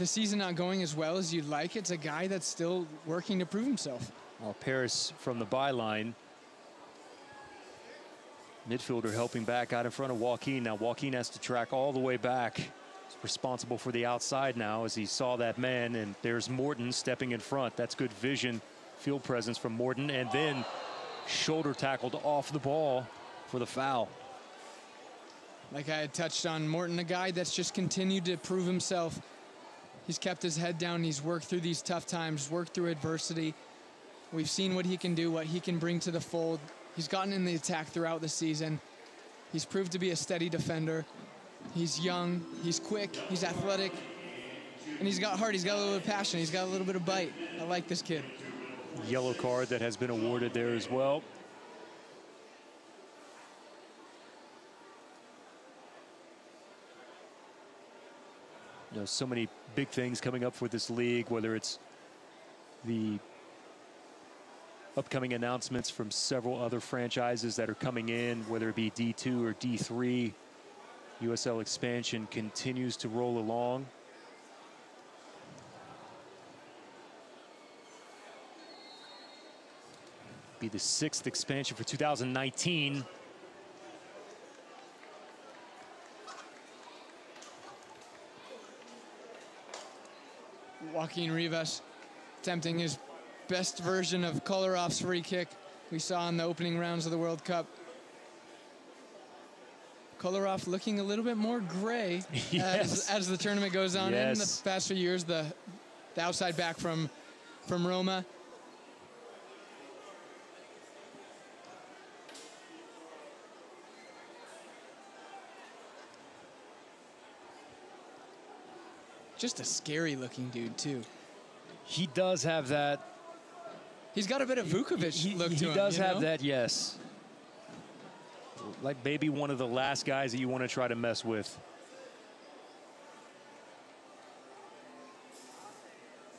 season not going as well as you'd like. It's a guy that's still working to prove himself. Well, Paris from the byline. Midfielder helping back out in front of Joaquin. Now Joaquin has to track all the way back. He's responsible for the outside now as he saw that man, and there's Morton stepping in front. That's good vision, field presence from Morton, and then shoulder tackled off the ball for the foul. Like I had touched on, Morton, a guy that's just continued to prove himself He's kept his head down. He's worked through these tough times, worked through adversity. We've seen what he can do, what he can bring to the fold. He's gotten in the attack throughout the season. He's proved to be a steady defender. He's young, he's quick, he's athletic, and he's got heart. He's got a little bit of passion. He's got a little bit of bite. I like this kid. Yellow card that has been awarded there as well. You know, so many big things coming up for this league, whether it's the upcoming announcements from several other franchises that are coming in, whether it be D2 or D3. USL expansion continues to roll along. Be the 6th expansion for 2019. Joaquin Rivas attempting his best version of Kolarov's free kick we saw in the opening rounds of the World Cup. Kolarov looking a little bit more gray Yes. as the tournament goes on. Yes. In the past few years, the outside back from Roma. Just a scary looking dude too. He does have that. He's got a bit of Vukovic look to him. He does you have know? that, yes. Like maybe one of the last guys that you want to try to mess with.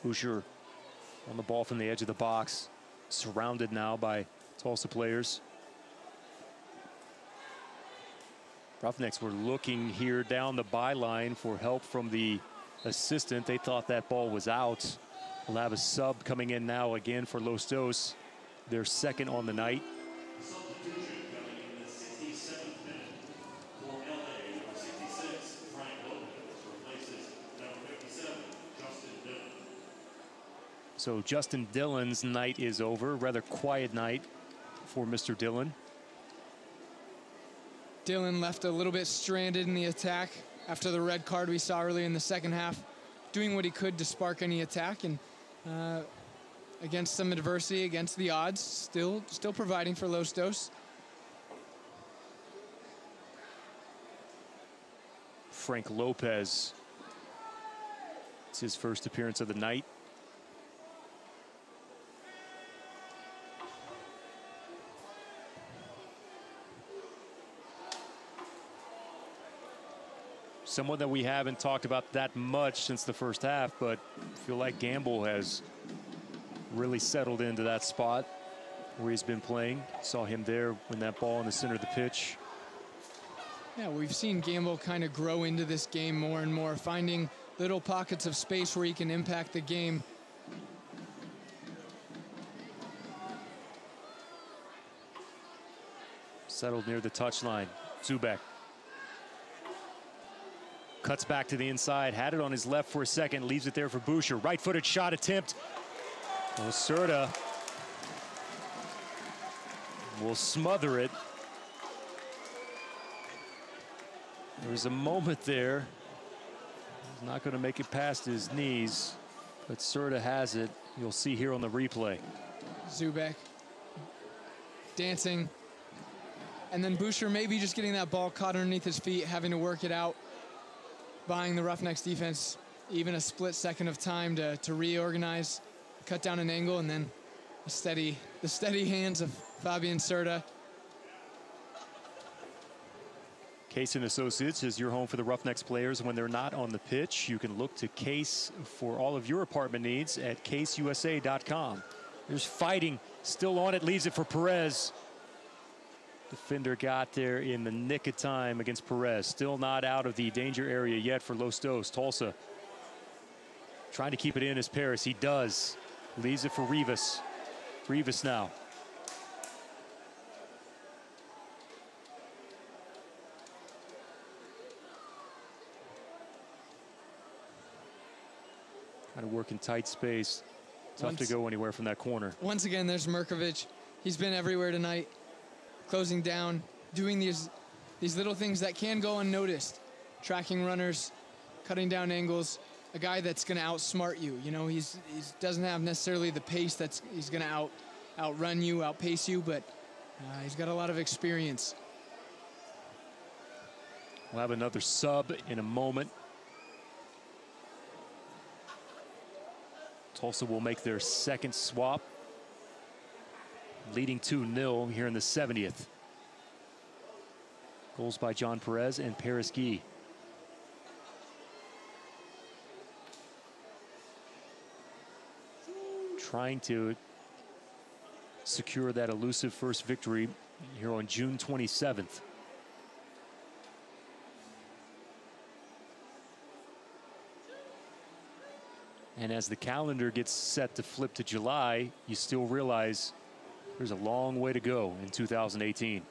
Boucher on the ball from the edge of the box, surrounded now by Tulsa players. Roughnecks were looking here down the byline for help from the assistant. They thought that ball was out. We'll have a sub coming in now again for Los Dos, their second on the night. So Justin Dillon's night is over. Rather quiet night for Mr. Dillon. Dillon left a little bit stranded in the attack after the red card we saw early in the second half, doing what he could to spark any attack, and against some adversity, against the odds, still providing for Los Dos. Frank Lopez. It's his first appearance of the night. Someone that we haven't talked about that much since the first half, but I feel like Gamble has really settled into that spot where he's been playing. Saw him there when that ball in the center of the pitch. Yeah, we've seen Gamble kind of grow into this game more and more, finding little pockets of space where he can impact the game. Settled near the touchline. Zubek cuts back to the inside, had it on his left for a second, leaves it there for Boucher. Right-footed shot attempt. Serta will smother it. There was a moment there. He's not going to make it past his knees, but Serta has it. You'll see here on the replay. Zubek dancing. And then Boucher maybe just getting that ball caught underneath his feet, having to work it out, buying the Roughnecks defense even a split second of time to reorganize, cut down an angle, and then the steady hands of Fabian Serta. Case & Associates is your home for the Roughnecks players when they're not on the pitch. You can look to Case for all of your apartment needs at caseusa.com. There's fighting still on it, leaves it for Perez. Defender got there in the nick of time against Perez. Still not out of the danger area yet for Los Dos. Tulsa trying to keep it in as Paris. He does. Leaves it for Rivas. Rivas now. Trying to work in tight space. Tough to go anywhere from that corner. Once again, there's Merkovic. He's been everywhere tonight. Closing down, doing these little things that can go unnoticed. Tracking runners, cutting down angles, a guy that's going to outsmart you. You know, he doesn't have necessarily the pace he's going to outrun you, outpace you, but he's got a lot of experience. We'll have another sub in a moment. Tulsa will make their second swap, leading 2-0 here in the 70th. Goals by John Perez and Paris Guy. Trying to secure that elusive first victory here on June 27th. And as the calendar gets set to flip to July, you still realize there's a long way to go in 2018.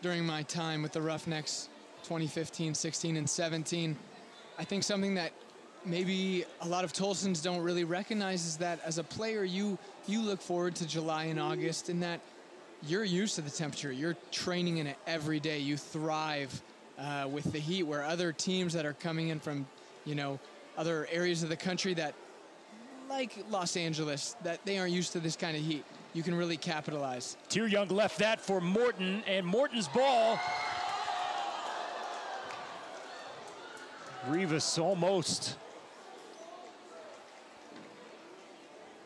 During my time with the Roughnecks, 2015, 16, and 17, I think something that maybe a lot of Tulsans don't really recognize is that as a player, you look forward to July and August, in that you're used to the temperature. You're training in it every day. You thrive with the heat, where other teams that are coming in from, you know, other areas of the country that, like Los Angeles, that they aren't used to this kind of heat. You can really capitalize. Tyr Young left that for Morton, and Morton's ball. Rivas almost.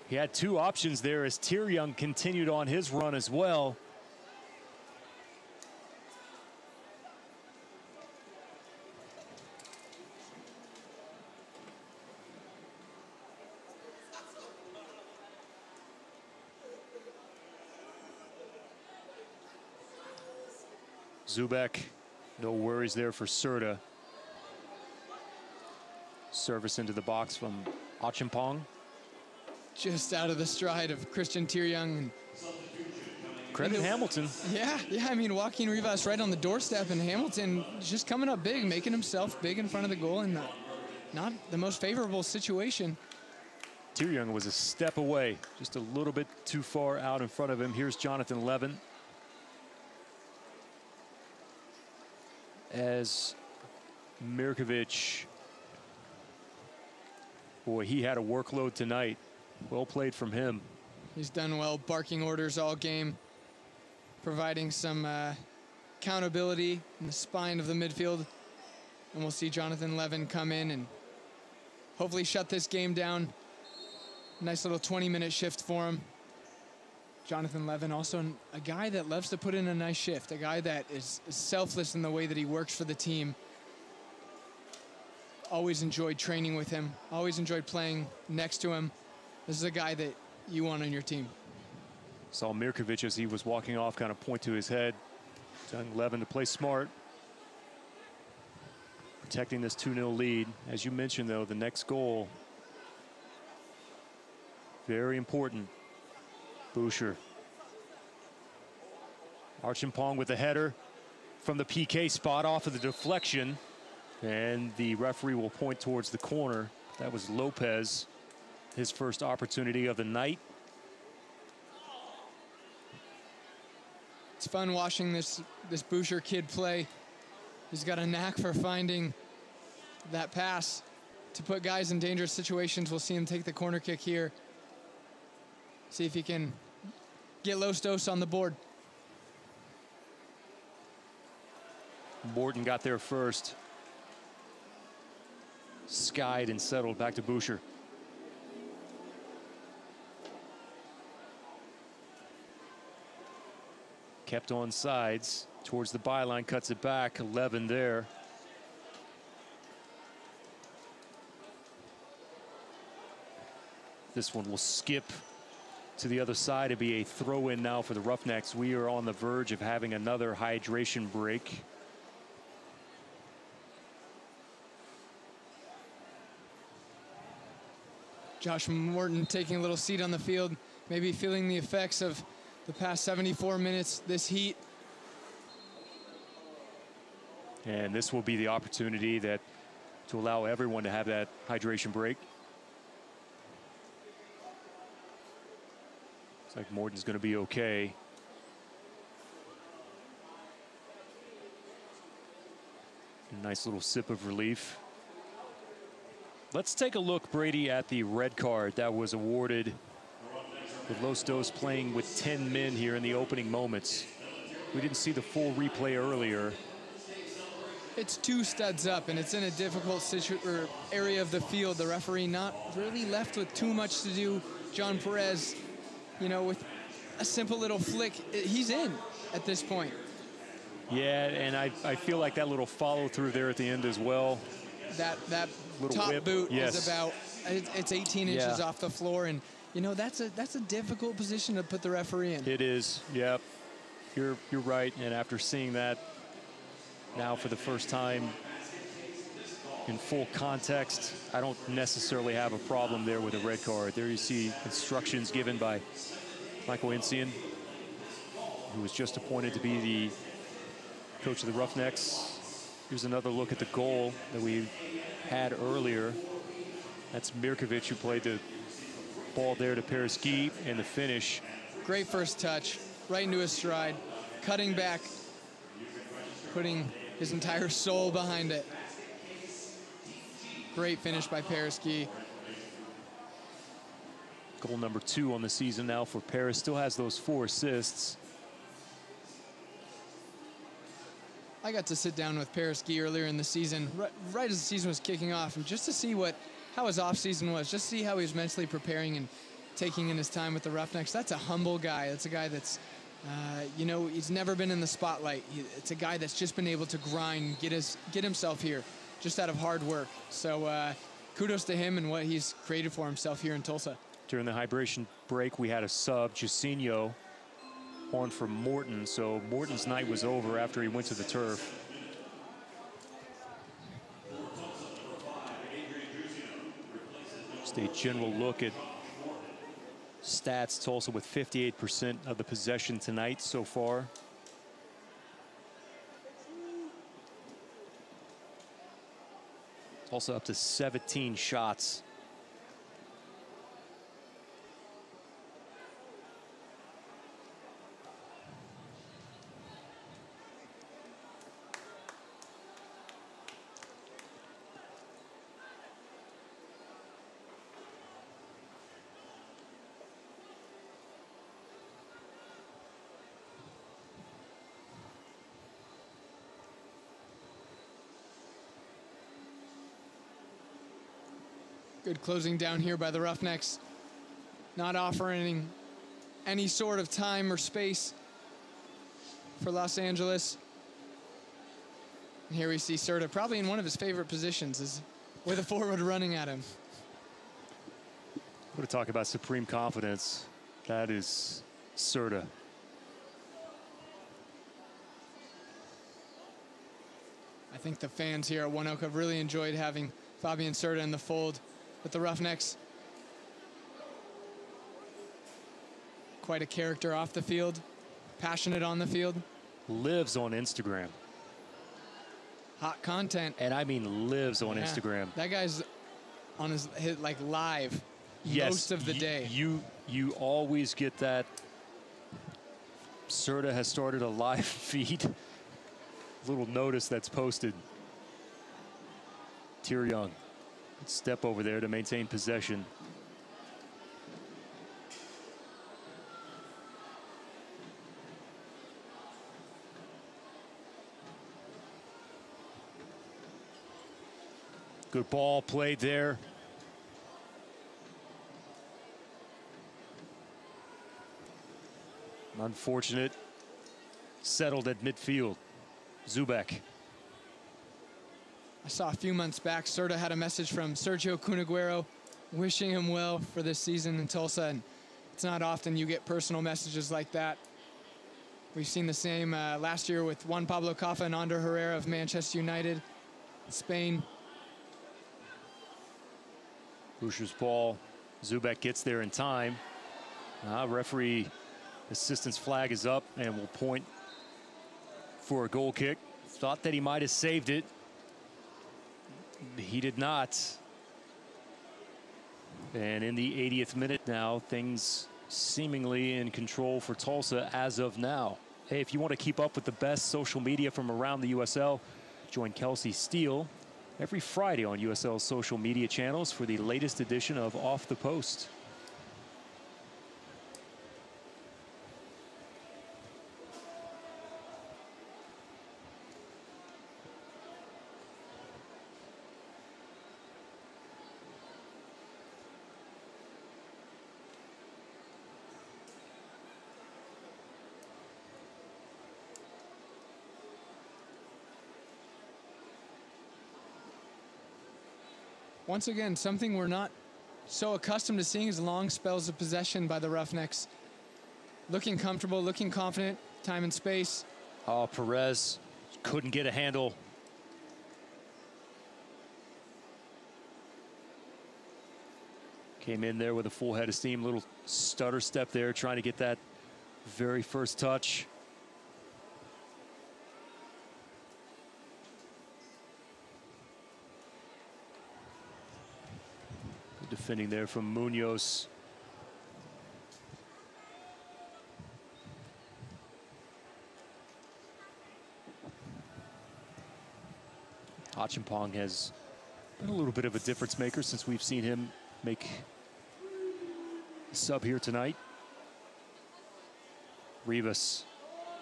He had two options there as Tyr Young continued on his run as well. Zubek, no worries there for Serta. Service into the box from Achimpong. Just out of the stride of Christian Tyr Young. Credit Hamilton. Yeah, I mean, Joaquin Rivas right on the doorstep, and Hamilton just coming up big, making himself big in front of the goal in not the most favorable situation. Tyr Young was a step away, just a little bit too far out in front of him. Here's Jonathan Levin. As Mirkovic, boy, he had a workload tonight. Well played from him. He's done well, barking orders all game, providing some accountability in the spine of the midfield. And we'll see Jonathan Levin come in and hopefully shut this game down. Nice little 20-minute shift for him. Jonathan Levin, also a guy that loves to put in a nice shift, a guy that is selfless in the way that he works for the team. Always enjoyed training with him, always enjoyed playing next to him. This is a guy that you want on your team. Saw Mirkovic as he was walking off kind of point to his head. Telling Levin to play smart. Protecting this 2-0 lead. As you mentioned, though, the next goal, very important. Boucher. Achimpong with the header from the PK spot off of the deflection. And the referee will point towards the corner. That was Lopez, his first opportunity of the night. It's fun watching this Boucher kid play. He's got a knack for finding that pass to put guys in dangerous situations. We'll see him take the corner kick here. See if he can get Los Dos on the board. Morton got there first. Skied and settled back to Boucher. Kept on sides towards the byline, cuts it back. 11 there. This one will skip to the other side. It'll be a throw in now for the Roughnecks. We are on the verge of having another hydration break. Josh Morton taking a little seat on the field, maybe feeling the effects of the past 74 minutes, this heat. And this will be the opportunity to allow everyone to have that hydration break. Looks like Morton's going to be okay. Nice little sip of relief. Let's take a look, Brady, at the red card that was awarded with Los Dos playing with 10 men here in the opening moments. We didn't see the full replay earlier. It's 2 studs up, and it's in a difficult area of the field. The referee not really left with too much to do. John Perez, you know, with a simple little flick, he's in at this point. Yeah, and I feel like that little follow through there at the end as well. That little top whip. boot Yes. is about, it's 18 inches off the floor, and you know that's a difficult position to put the referee in. It is. Yep. You're right. And after seeing that now for the first time in full context, I don't necessarily have a problem there with a red card. There you see instructions given by Michael Encian, who was just appointed to be the coach of the Roughnecks. Here's another look at the goal that we had earlier. That's Mirkovic, who played the ball there to Pereski, and the finish. Great first touch, right into his stride, cutting back, putting his entire soul behind it. Great finish by Pereski. Goal number 2 on the season now for Paris. Still has those 4 assists. I got to sit down with Pereski earlier in the season, right as the season was kicking off, and just to see how his offseason was, just to see how he was mentally preparing and taking in his time with the Roughnecks. That's a humble guy. That's a guy that's, you know, he's never been in the spotlight. It's a guy that's just been able to grind, get himself here, just out of hard work. So kudos to him and what he's created for himself here in Tulsa. During the hydration break, we had a sub, Jacinho, on for Morton. So Morton's night was over after he went to the turf. Just a general look at stats. Tulsa with 58% of the possession tonight so far. Tulsa up to 17 shots. Good closing down here by the Roughnecks. Not offering any sort of time or space for Los Angeles. And here we see Serta, probably in one of his favorite positions, is with a forward running at him. We're to talk about supreme confidence. That is Serta. I think the fans here at One Oak have really enjoyed having Fabian Serta in the fold with the Roughnecks. Quite a character off the field, passionate on the field. Lives on Instagram. Hot content. And I mean lives on Instagram. That guy's on his like live most of the day. You always get that. Serta has started a live feed. Little notice that's posted. Tier Young. Step over there to maintain possession. Good ball played there. Unfortunate. Settled at midfield. Zubek. I saw a few months back, Serta had a message from Sergio Cunaguero wishing him well for this season in Tulsa. And it's not often you get personal messages like that. We've seen the same last year with Juan Pablo Caffa and Ander Herrera of Manchester United, Spain. Boucher's ball. Zubek gets there in time. Referee assistance flag is up and will point for a goal kick. Thought that he might have saved it. He did not. And in the 80th minute now, things seemingly in control for Tulsa as of now. Hey, if you want to keep up with the best social media from around the USL, Join Kelsey Steele every Friday on USL's social media channels for the latest edition of Off the Post. Once again, something we're not so accustomed to seeing is long spells of possession by the Roughnecks. Looking comfortable, looking confident, time and space. Oh, Perez couldn't get a handle. Came in there with a full head of steam, little stutter step there, trying to get that very first touch. Defending there from Munoz. Achimpong has been a little bit of a difference maker since we've seen him make a sub here tonight. Rivas,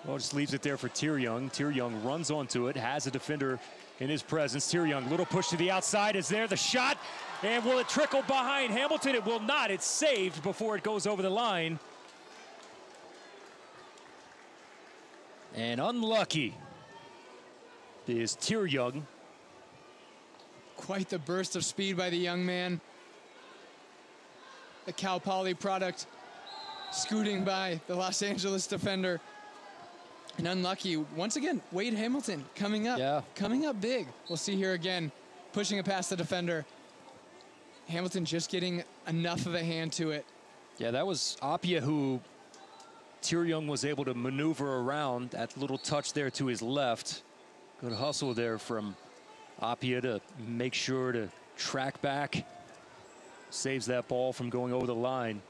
well, just leaves it there for Tyryoung. Tyryoung runs onto it, has a defender in his presence. Tyryoung, little push to the outside is there, the shot, and will it trickle behind Hamilton? It will not, it's saved before it goes over the line. And unlucky is Tyryoung. Quite the burst of speed by the young man. The Cal Poly product scooting by the Los Angeles defender. And unlucky, once again, Wade Hamilton coming up, coming up big. We'll see here again, pushing it past the defender. Hamilton just getting enough of a hand to it. Yeah, that was Apia who Tyryoung was able to maneuver around. That little touch there to his left. Good hustle there from Apia to make sure to track back. Saves that ball from going over the line.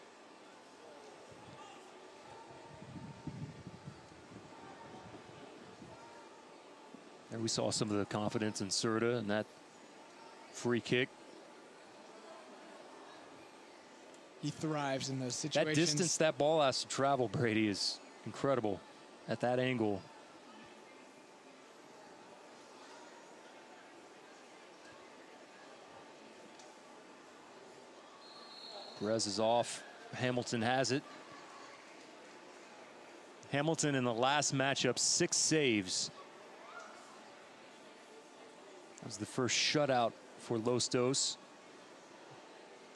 And we saw some of the confidence in Serta and that free kick. He thrives in those situations. That distance that ball has to travel, Brady, is incredible at that angle. Perez is off. Hamilton has it. Hamilton in the last matchup, 6 saves. That was the first shutout for Los Dos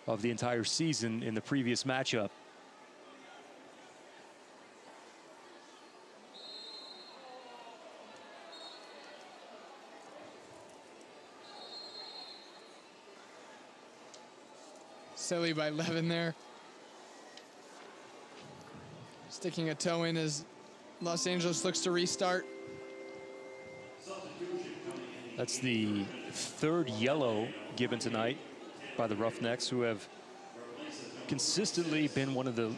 of the entire season in the previous matchup. Silly by Levin there. Sticking a toe in as Los Angeles looks to restart. That's the 3rd yellow given tonight by the Roughnecks, who have consistently been one of the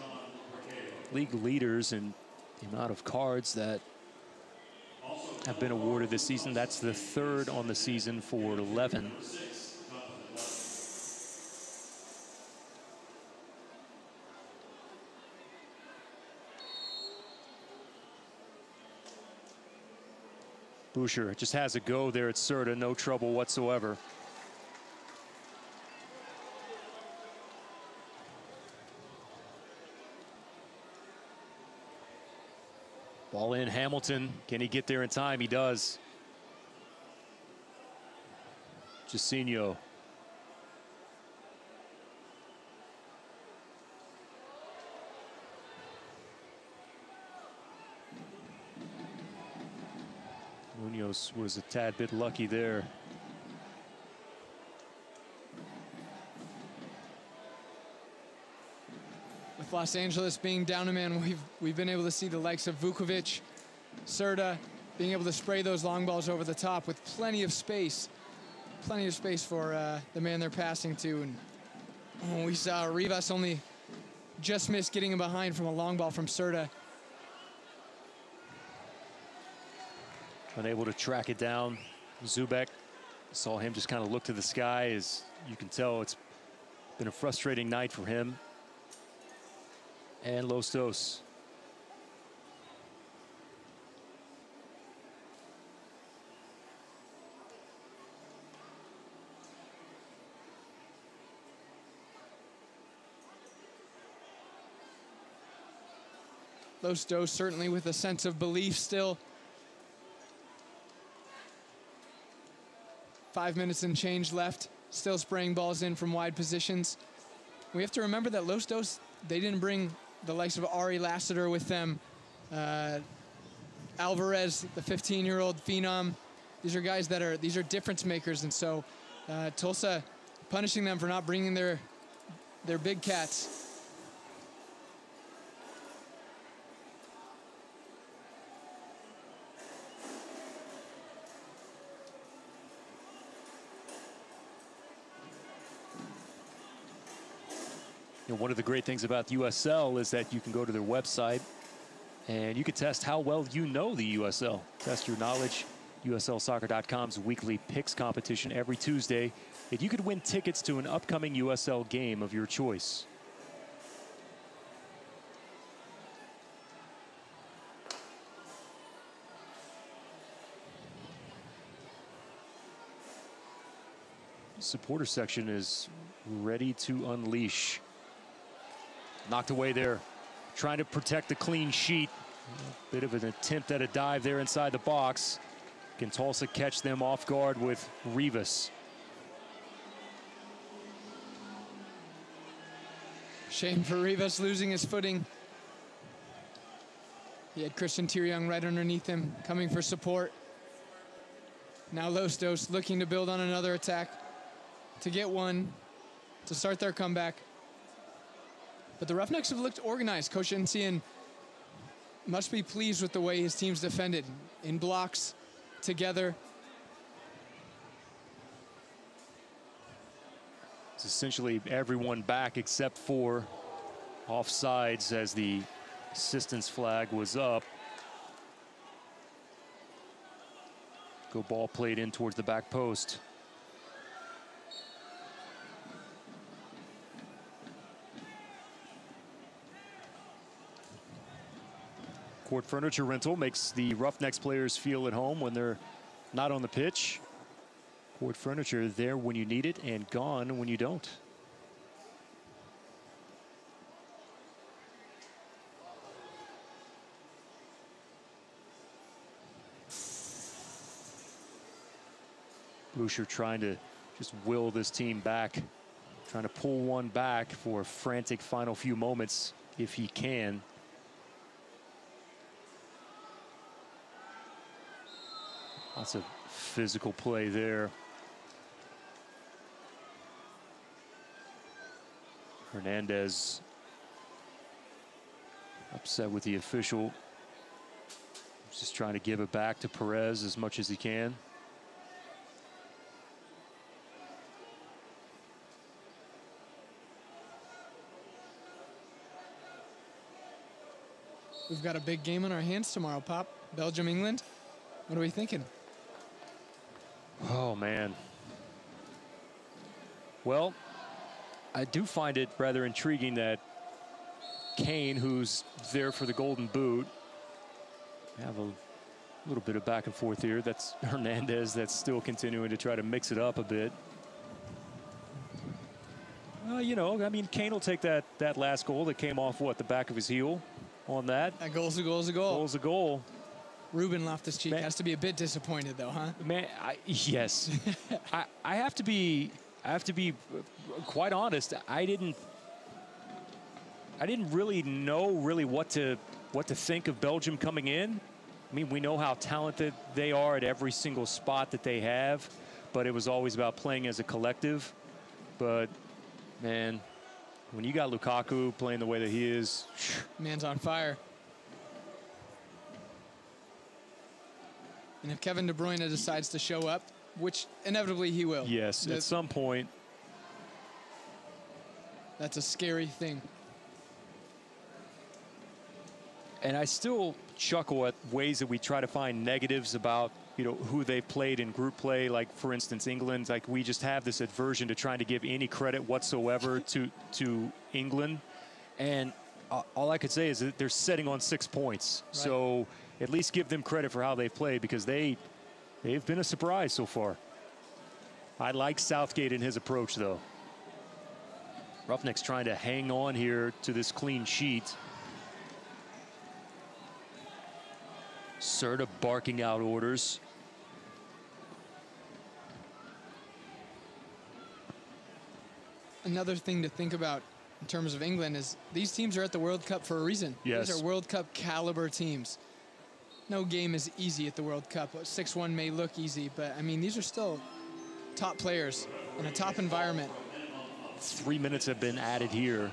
league leaders in the amount of cards that have been awarded this season. That's the 3rd on the season for Levin. Boucher just has a go there at Serta, no trouble whatsoever. Ball in, Hamilton. Can he get there in time? He does. Jacinho. Munoz was a tad bit lucky there. With Los Angeles being down a man, we've been able to see the likes of Vukovic, Serta, being able to spray those long balls over the top with plenty of space for the man they're passing to. And we saw Rivas only just missed getting him behind from a long ball from Serta. Unable to track it down. Zubek, saw him just kind of look to the sky. As you can tell, it's been a frustrating night for him. And Lostos. Lostos certainly with a sense of belief still. 5 minutes and change left. Still spraying balls in from wide positions. We have to remember that Lostos, they didn't bring the likes of Ari Lassiter with them. Alvarez, the 15-year-old phenom. These are guys that are, these are difference makers. And so Tulsa punishing them for not bringing their big cats. You know, one of the great things about USL is that you can go to their website and you can test how well you know the USL. Test your knowledge. USLsoccer.com's weekly picks competition every Tuesday. And you could win tickets to an upcoming USL game of your choice. The supporter section is ready to unleash. Knocked away there, trying to protect the clean sheet. A bit of an attempt at a dive there inside the box. Can Tulsa catch them off guard with Rivas? Shame for Rivas losing his footing. He had Christian Tyryoung right underneath him, coming for support. Now Lostos looking to build on another attack, to get one, to start their comeback. But the Roughnecks have looked organized. Coach Encian must be pleased with the way his team's defended. In blocks, together. It's essentially everyone back except for offsides as the assistance flag was up. Go ball played in towards the back post. Court Furniture Rental makes the Roughnecks players feel at home when they're not on the pitch. Court Furniture, there when you need it and gone when you don't. Boucher trying to just will this team back, trying to pull one back for a frantic final few moments if he can. Lots of physical play there. Hernandez upset with the official. Just trying to give it back to Perez as much as he can. We've got a big game on our hands tomorrow, Pop. Belgium, England. What are we thinking? Oh, man. Well, I do find it rather intriguing that Kane, who's there for the Golden Boot, have a little bit of back and forth here. That's Hernandez that's still continuing to try to mix it up a bit. Well, you know, I mean, Kane will take that last goal that came off, what, the back of his heel on that? That goal's a goal's a goal. Goal's a goal. Ruben Loftus-Cheek has to be a bit disappointed, though, huh? Man, yes. I have to be quite honest. I didn't really know what to think of Belgium coming in. I mean, we know how talented they are at every single spot that they have, but it was always about playing as a collective. But man, when you got Lukaku playing the way that he is, man's on fire. And if Kevin De Bruyne decides to show up, which inevitably he will. Yes, at some point. That's a scary thing. And I still chuckle at ways that we try to find negatives about, you know, who they've played in group play. Like, for instance, England. Like, we just have this aversion to trying to give any credit whatsoever to England. And all I could say is that they're sitting on 6 points. Right. So at least give them credit for how they've played, because they've been a surprise so far. I like Southgate in his approach, though. Roughnecks trying to hang on here to this clean sheet. Serta barking out orders. Another thing to think about in terms of England is these teams are at the World Cup for a reason. Yes. These are World Cup caliber teams. No game is easy at the World Cup. 6-1 may look easy, but I mean, these are still top players in a top environment. 3 minutes have been added here.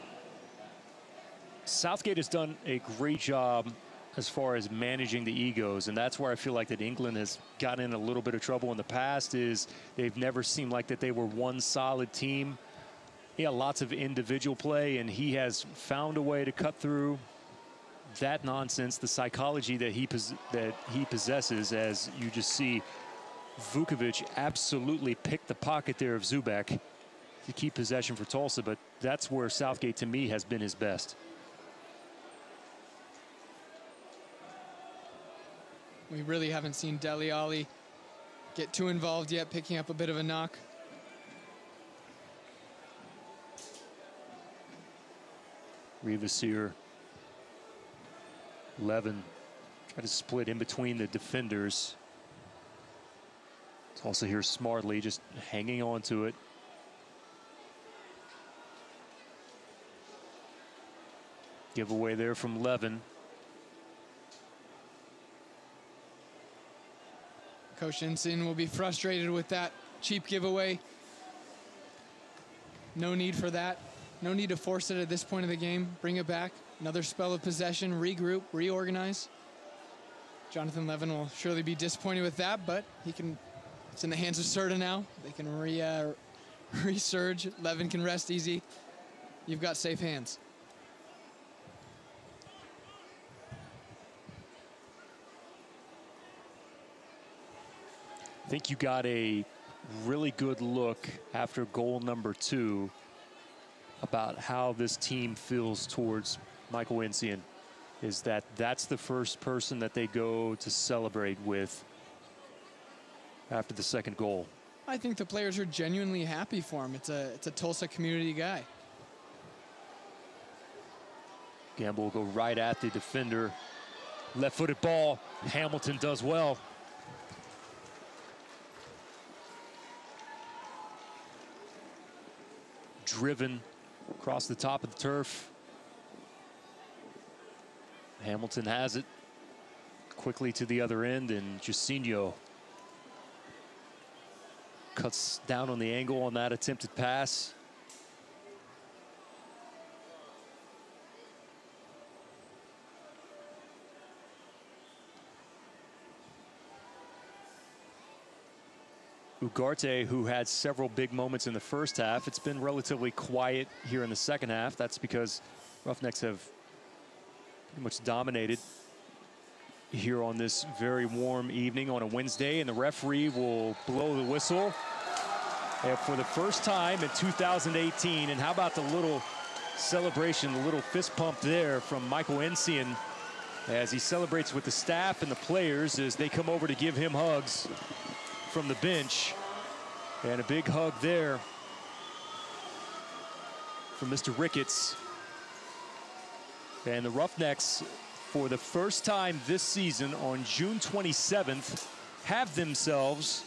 Southgate has done a great job as far as managing the egos, and that's where I feel like that England has gotten in a little bit of trouble in the past. Is they've never seemed like that they were one solid team. He had lots of individual play, and he has found a way to cut through that nonsense, the psychology that he possesses. As you just see, Vukovic absolutely picked the pocket there of Zubak to keep possession for Tulsa, but that's where Southgate, to me, has been his best. We really haven't seen Dele Alli get too involved yet, picking up a bit of a knock. Rivas here. Levin try to split in between the defenders. Tulsa here smartly, just hanging on to it. Giveaway there from Levin. Coach Ensign will be frustrated with that cheap giveaway. No need for that. No need to force it at this point of the game. Bring it back. Another spell of possession, regroup, reorganize. Jonathan Levin will surely be disappointed with that, but he can. It's in the hands of Serta now. They can resurge. Levin can rest easy. You've got safe hands. I think you got a really good look after goal number 2 about how this team feels towards Michael Ensign. Is that's the first person that they go to celebrate with after the second goal. I think the players are genuinely happy for him. It's a Tulsa community guy. Gamble will go right at the defender. Left-footed ball. Hamilton does well. Driven across the top of the turf. Hamilton has it quickly to the other end, and Jacinho cuts down on the angle on that attempted pass. Ugarte, who had several big moments in the first half. It's been relatively quiet here in the second half. That's because Roughnecks have pretty much dominated here on this very warm evening on a Wednesday, and the referee will blow the whistle. And for the first time in 2018, and how about the little celebration, the little fist pump there from Michael Ensign as he celebrates with the staff and the players as they come over to give him hugs from the bench. And a big hug there from Mr. Ricketts. And the Roughnecks, for the first time this season on June 27th, have themselves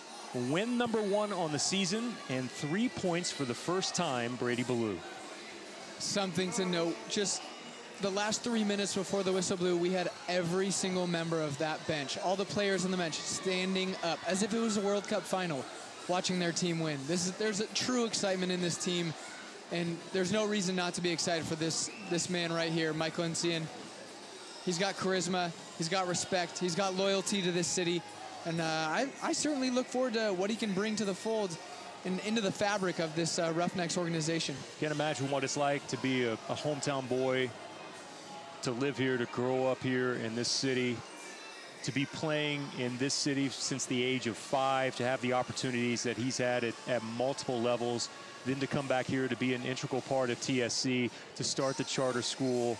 win number 1 on the season and 3 points for the first time, Brady Ballou. Something to note, just the last 3 minutes before the whistle blew, we had every single member of that bench, all the players on the bench, standing up as if it was a World Cup final, watching their team win. There's a true excitement in this team, and there's no reason not to be excited for this man right here, Michael Ensign. He's got charisma, he's got respect, he's got loyalty to this city, and I certainly look forward to what he can bring to the fold and into the fabric of this Roughnecks organization. Can't imagine what it's like to be a hometown boy to live here, to grow up here in this city, to be playing in this city since the age of 5, to have the opportunities that he's had at multiple levels, then to come back here to be an integral part of TSC, to start the charter school,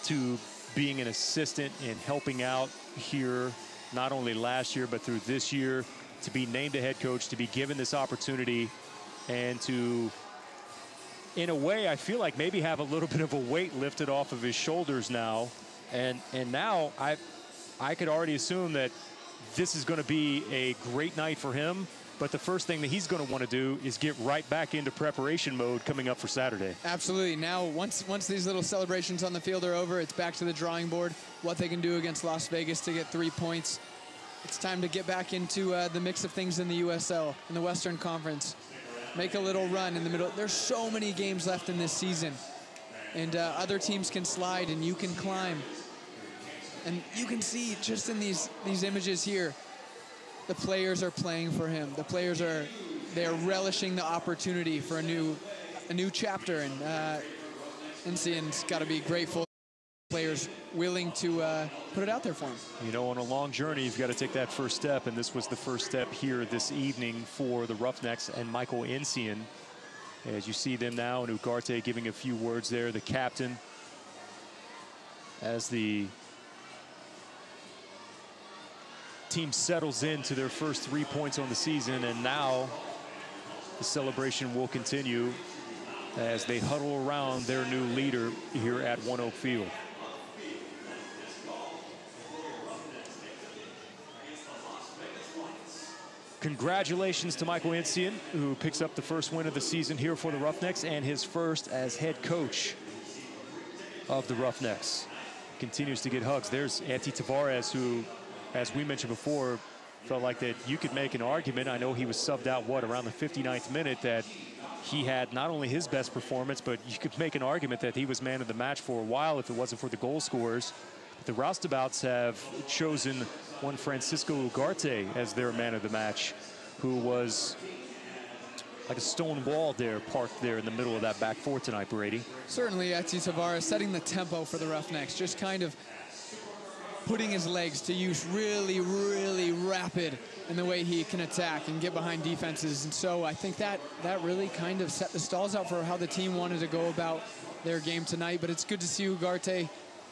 to being an assistant and helping out here, not only last year, but through this year, to be named a head coach, to be given this opportunity, and to, in a way, I feel like maybe have a little bit of a weight lifted off of his shoulders now. And now I could already assume that this is going to be a great night for him. But the first thing that he's going to want to do is get right back into preparation mode coming up for Saturday. Absolutely. Now, once these little celebrations on the field are over, it's back to the drawing board, what they can do against Las Vegas to get 3 points. It's time to get back into the mix of things in the USL, in the Western Conference. Make a little run in the middle. There's so many games left in this season. And other teams can slide and you can climb. And you can see just in these images here, the players are playing for him. The players they're relishing the opportunity for a new chapter, and Ncian's got to be grateful. Players willing to put it out there for him. You know, on a long journey, you've got to take that first step, and this was the first step here this evening for the Roughnecks and Michael Ncian. As you see them now, and Ugarte giving a few words there, the captain, as the team settles into their first 3 points on the season, and now the celebration will continue as they huddle around their new leader here at One Oak Field. Congratulations to Michael Ncian, who picks up the first win of the season here for the Roughnecks and his first as head coach of the Roughnecks. Continues to get hugs. There's Eti Tavares, who, as we mentioned before, felt like that you could make an argument. I know he was subbed out, around the 59th minute, that he had not only his best performance, but you could make an argument that he was man of the match for a while if it wasn't for the goal scorers. The roustabouts have chosen one Francisco Ugarte as their man of the match, who was like a stone wall there, parked there in the middle of that back four tonight, Brady. Certainly, Eti Tavares setting the tempo for the Roughnecks, just kind of putting his legs to use, really, really rapid in the way he can attack and get behind defenses. And so I think that really kind of set the stalls out for how the team wanted to go about their game tonight. But it's good to see Ugarte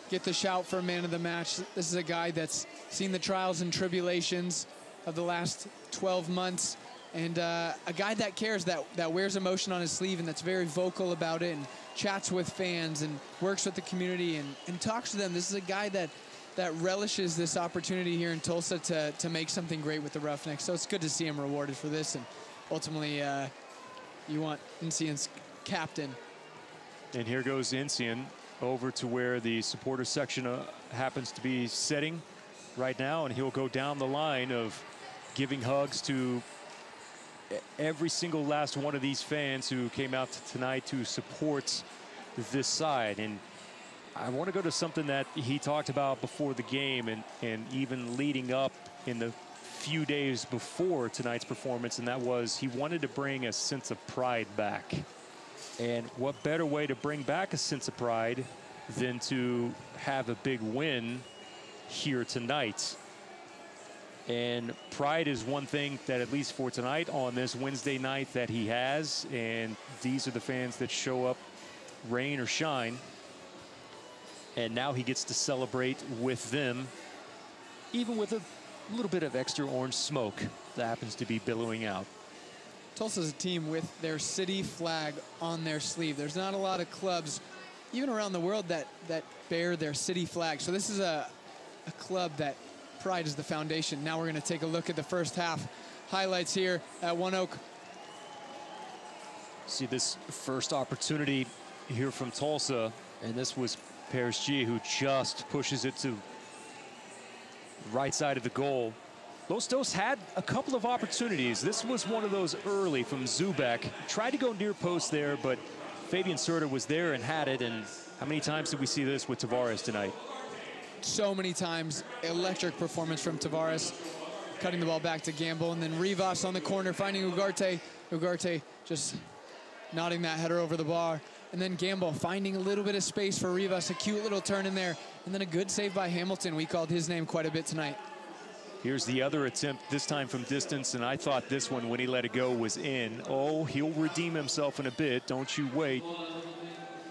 get the shout for man of the match. This is a guy that's seen the trials and tribulations of the last 12 months, and a guy that cares, that wears emotion on his sleeve, and that's very vocal about it, and chats with fans and works with the community and talks to them. This is a guy that relishes this opportunity here in Tulsa to make something great with the Roughnecks. So it's good to see him rewarded for this, and ultimately you want Ncian's captain. And here goes Ncian over to where the supporter section happens to be sitting right now, and he'll go down the line of giving hugs to every single last one of these fans who came out tonight to support this side. And I want to go to something that he talked about before the game and even leading up in the few days before tonight's performance, and that was he wanted to bring a sense of pride back. And what better way to bring back a sense of pride than to have a big win here tonight? And pride is one thing that, at least for tonight on this Wednesday night, that he has. And these are the fans that show up rain or shine. And now he gets to celebrate with them, even with a little bit of extra orange smoke that happens to be billowing out. Tulsa's a team with their city flag on their sleeve. There's not a lot of clubs, even around the world, that bear their city flag. So this is a club that pride is the foundation. Now we're going to take a look at the first half highlights here at One Oak. See this first opportunity here from Tulsa, and this was Paris G, who just pushes it to right side of the goal. Los Dos had a couple of opportunities. This was one of those early from Zubek. Tried to go near post there, but Fabian Serta was there and had it. And how many times did we see this with Tavares tonight? So many times. Electric performance from Tavares, cutting the ball back to Gamble, and then Rivas on the corner finding Ugarte. Ugarte just nodding that header over the bar. And then Gamble finding a little bit of space for Rivas, a cute little turn in there. And then a good save by Hamilton. We called his name quite a bit tonight. Here's the other attempt, this time from distance, and I thought this one, when he let it go, was in. Oh, he'll redeem himself in a bit. Don't you wait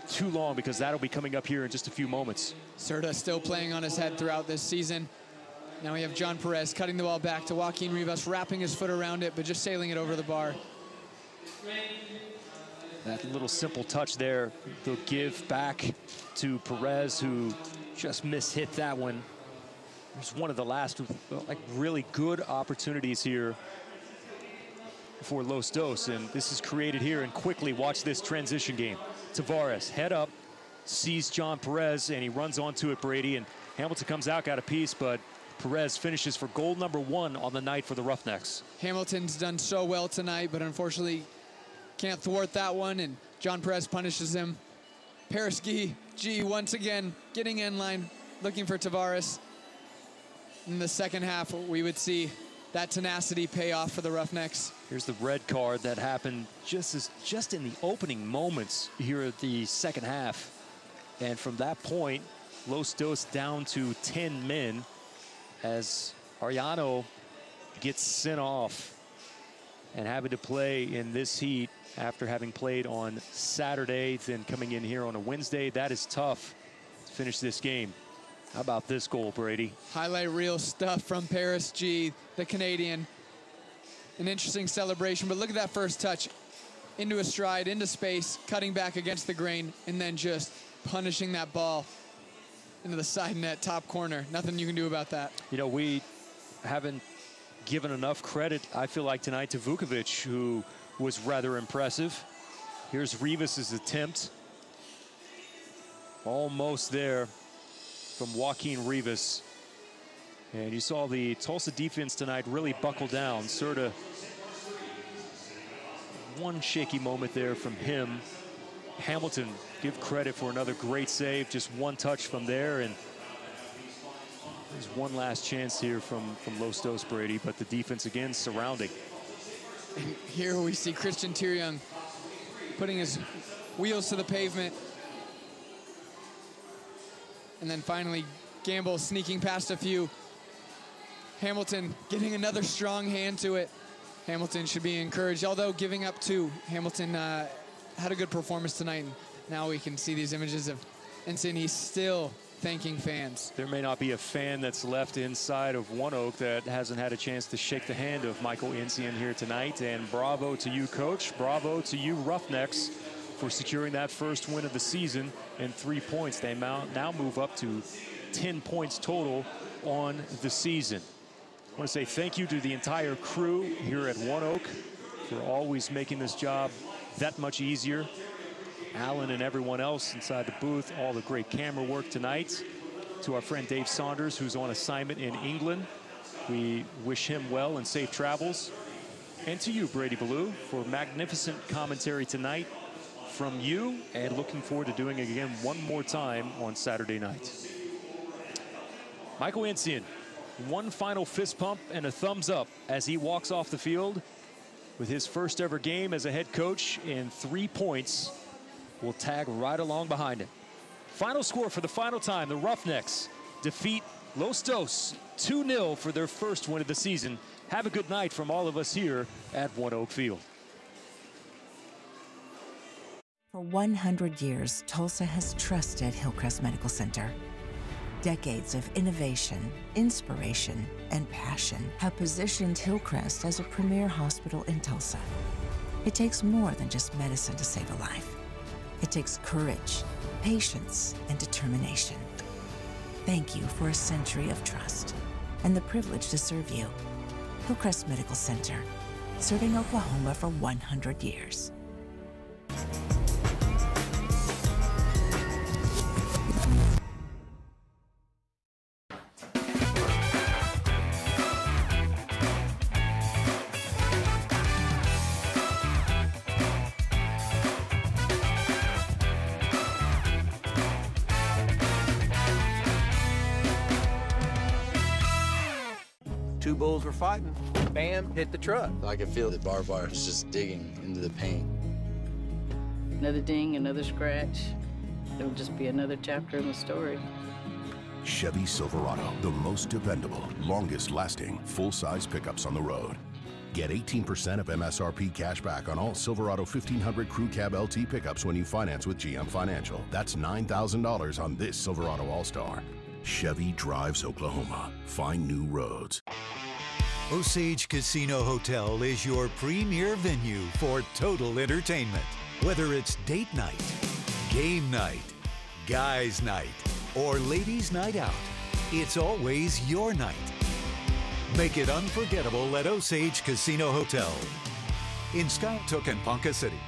too long, because that'll be coming up here in just a few moments. Serta still playing on his head throughout this season. Now we have John Perez cutting the ball back to Joaquin Rivas, wrapping his foot around it, but just sailing it over the bar. That little simple touch there, they'll give back to Perez, who just mishit that one. It's one of the last like really good opportunities here for Los Dos, and this is created here. And quickly watch this transition game. Tavares head up, sees John Perez, and he runs onto it, Brady, and Hamilton comes out, got a piece, but Perez finishes for goal number 1 on the night for the Roughnecks. Hamilton's done so well tonight, but unfortunately can't thwart that one, and John Perez punishes him. Paris G once again getting in line, looking for Tavares. In the second half, we would see that tenacity pay off for the Roughnecks. Here's the red card that happened just in the opening moments here at the second half. And from that point, Los Dos down to 10 men as Ariano gets sent off and having to play in this heat after having played on Saturday, then coming in here on a Wednesday. That is tough to finish this game. How about this goal, Brady? Highlight reel stuff from Paris G, the Canadian. An interesting celebration, but look at that first touch. Into a stride, into space, cutting back against the grain, and then just punishing that ball into the side net, top corner. Nothing you can do about that. You know, we haven't given enough credit, I feel like, tonight to Vukovic, who was rather impressive. Here's Rivas' attempt. Almost there from Joaquin Rivas. And you saw the Tulsa defense tonight really buckle down. Serta, one shaky moment there from him. Hamilton, give credit for another great save. Just one touch from there, and there's one last chance here from Los Dos, Brady, but the defense again surrounding. And here we see Christian Tyryoung putting his wheels to the pavement. And then finally, Gamble sneaking past a few. Hamilton getting another strong hand to it. Hamilton should be encouraged, although giving up 2. Hamilton had a good performance tonight. And now we can see these images of Ensign. He's still thanking fans. There may not be a fan that's left inside of One Oak that hasn't had a chance to shake the hand of Michael Ensign here tonight. And bravo to you, Coach. Bravo to you, Roughnecks, for securing that first win of the season and 3 points. They now move up to 10 points total on the season. I want to say thank you to the entire crew here at One Oak for always making this job that much easier. Alan and everyone else inside the booth, all the great camera work tonight. To our friend Dave Saunders, who's on assignment in England, we wish him well and safe travels. And to you, Brady Ballou, for magnificent commentary tonight from you, and looking forward to doing it again one more time on Saturday night. Michael Ensign, one final fist pump and a thumbs up as he walks off the field with his first ever game as a head coach, and 3 points will tag right along behind him. Final score for the final time, the Roughnecks defeat Los Dos 2-0 for their first win of the season. Have a good night from all of us here at One Oak Field. For 100 years, Tulsa has trusted Hillcrest Medical Center. Decades of innovation, inspiration, and passion have positioned Hillcrest as a premier hospital in Tulsa. It takes more than just medicine to save a life. It takes courage, patience, and determination. Thank you for a century of trust and the privilege to serve you. Hillcrest Medical Center, serving Oklahoma for 100 years. Two bulls were fighting. Bam, hit the truck. I could feel the barbed wire was just digging into the paint. Another ding, another scratch. It'll just be another chapter in the story. Chevy Silverado, the most dependable, longest-lasting, full-size pickups on the road. Get 18% of MSRP cash back on all Silverado 1500 Crew Cab LT pickups when you finance with GM Financial. That's $9,000 on this Silverado All-Star. Chevy drives Oklahoma. Find new roads. Osage Casino Hotel is your premier venue for total entertainment. Whether it's date night, game night, guys night, or ladies night out, it's always your night. Make it unforgettable at Osage Casino Hotel in Skytook and Ponca City.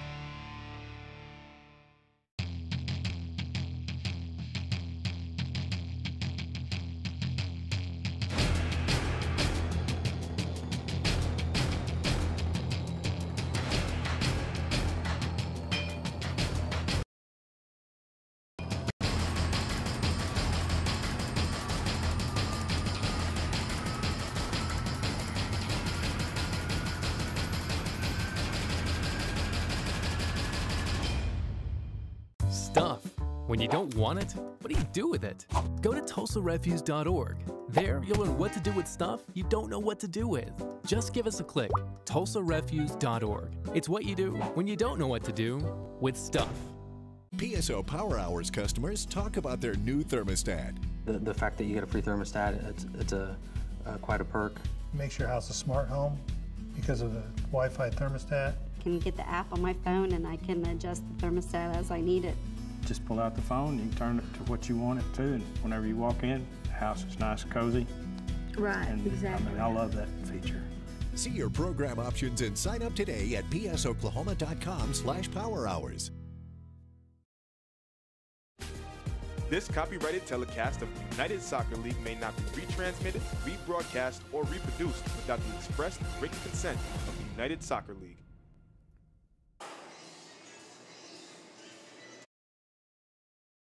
Stuff. When you don't want it, what do you do with it? Go to TulsaRefuse.org. There, you'll learn what to do with stuff you don't know what to do with. Just give us a click. TulsaRefuse.org. It's what you do when you don't know what to do with stuff. PSO Power Hours customers talk about their new thermostat. The fact that you get a free thermostat, it's quite a perk. Makes your house a smart home because of the Wi-Fi thermostat. Can get the app on my phone and I can adjust the thermostat as I need it. Just pull out the phone, you can turn it to what you want it to, and whenever you walk in, the house is nice and cozy. Right, And exactly. I mean, I love that feature. See your program options and sign up today at psoklahoma.com/power hours. This copyrighted telecast of the United Soccer League may not be retransmitted, rebroadcast, or reproduced without the express written consent of the United Soccer League.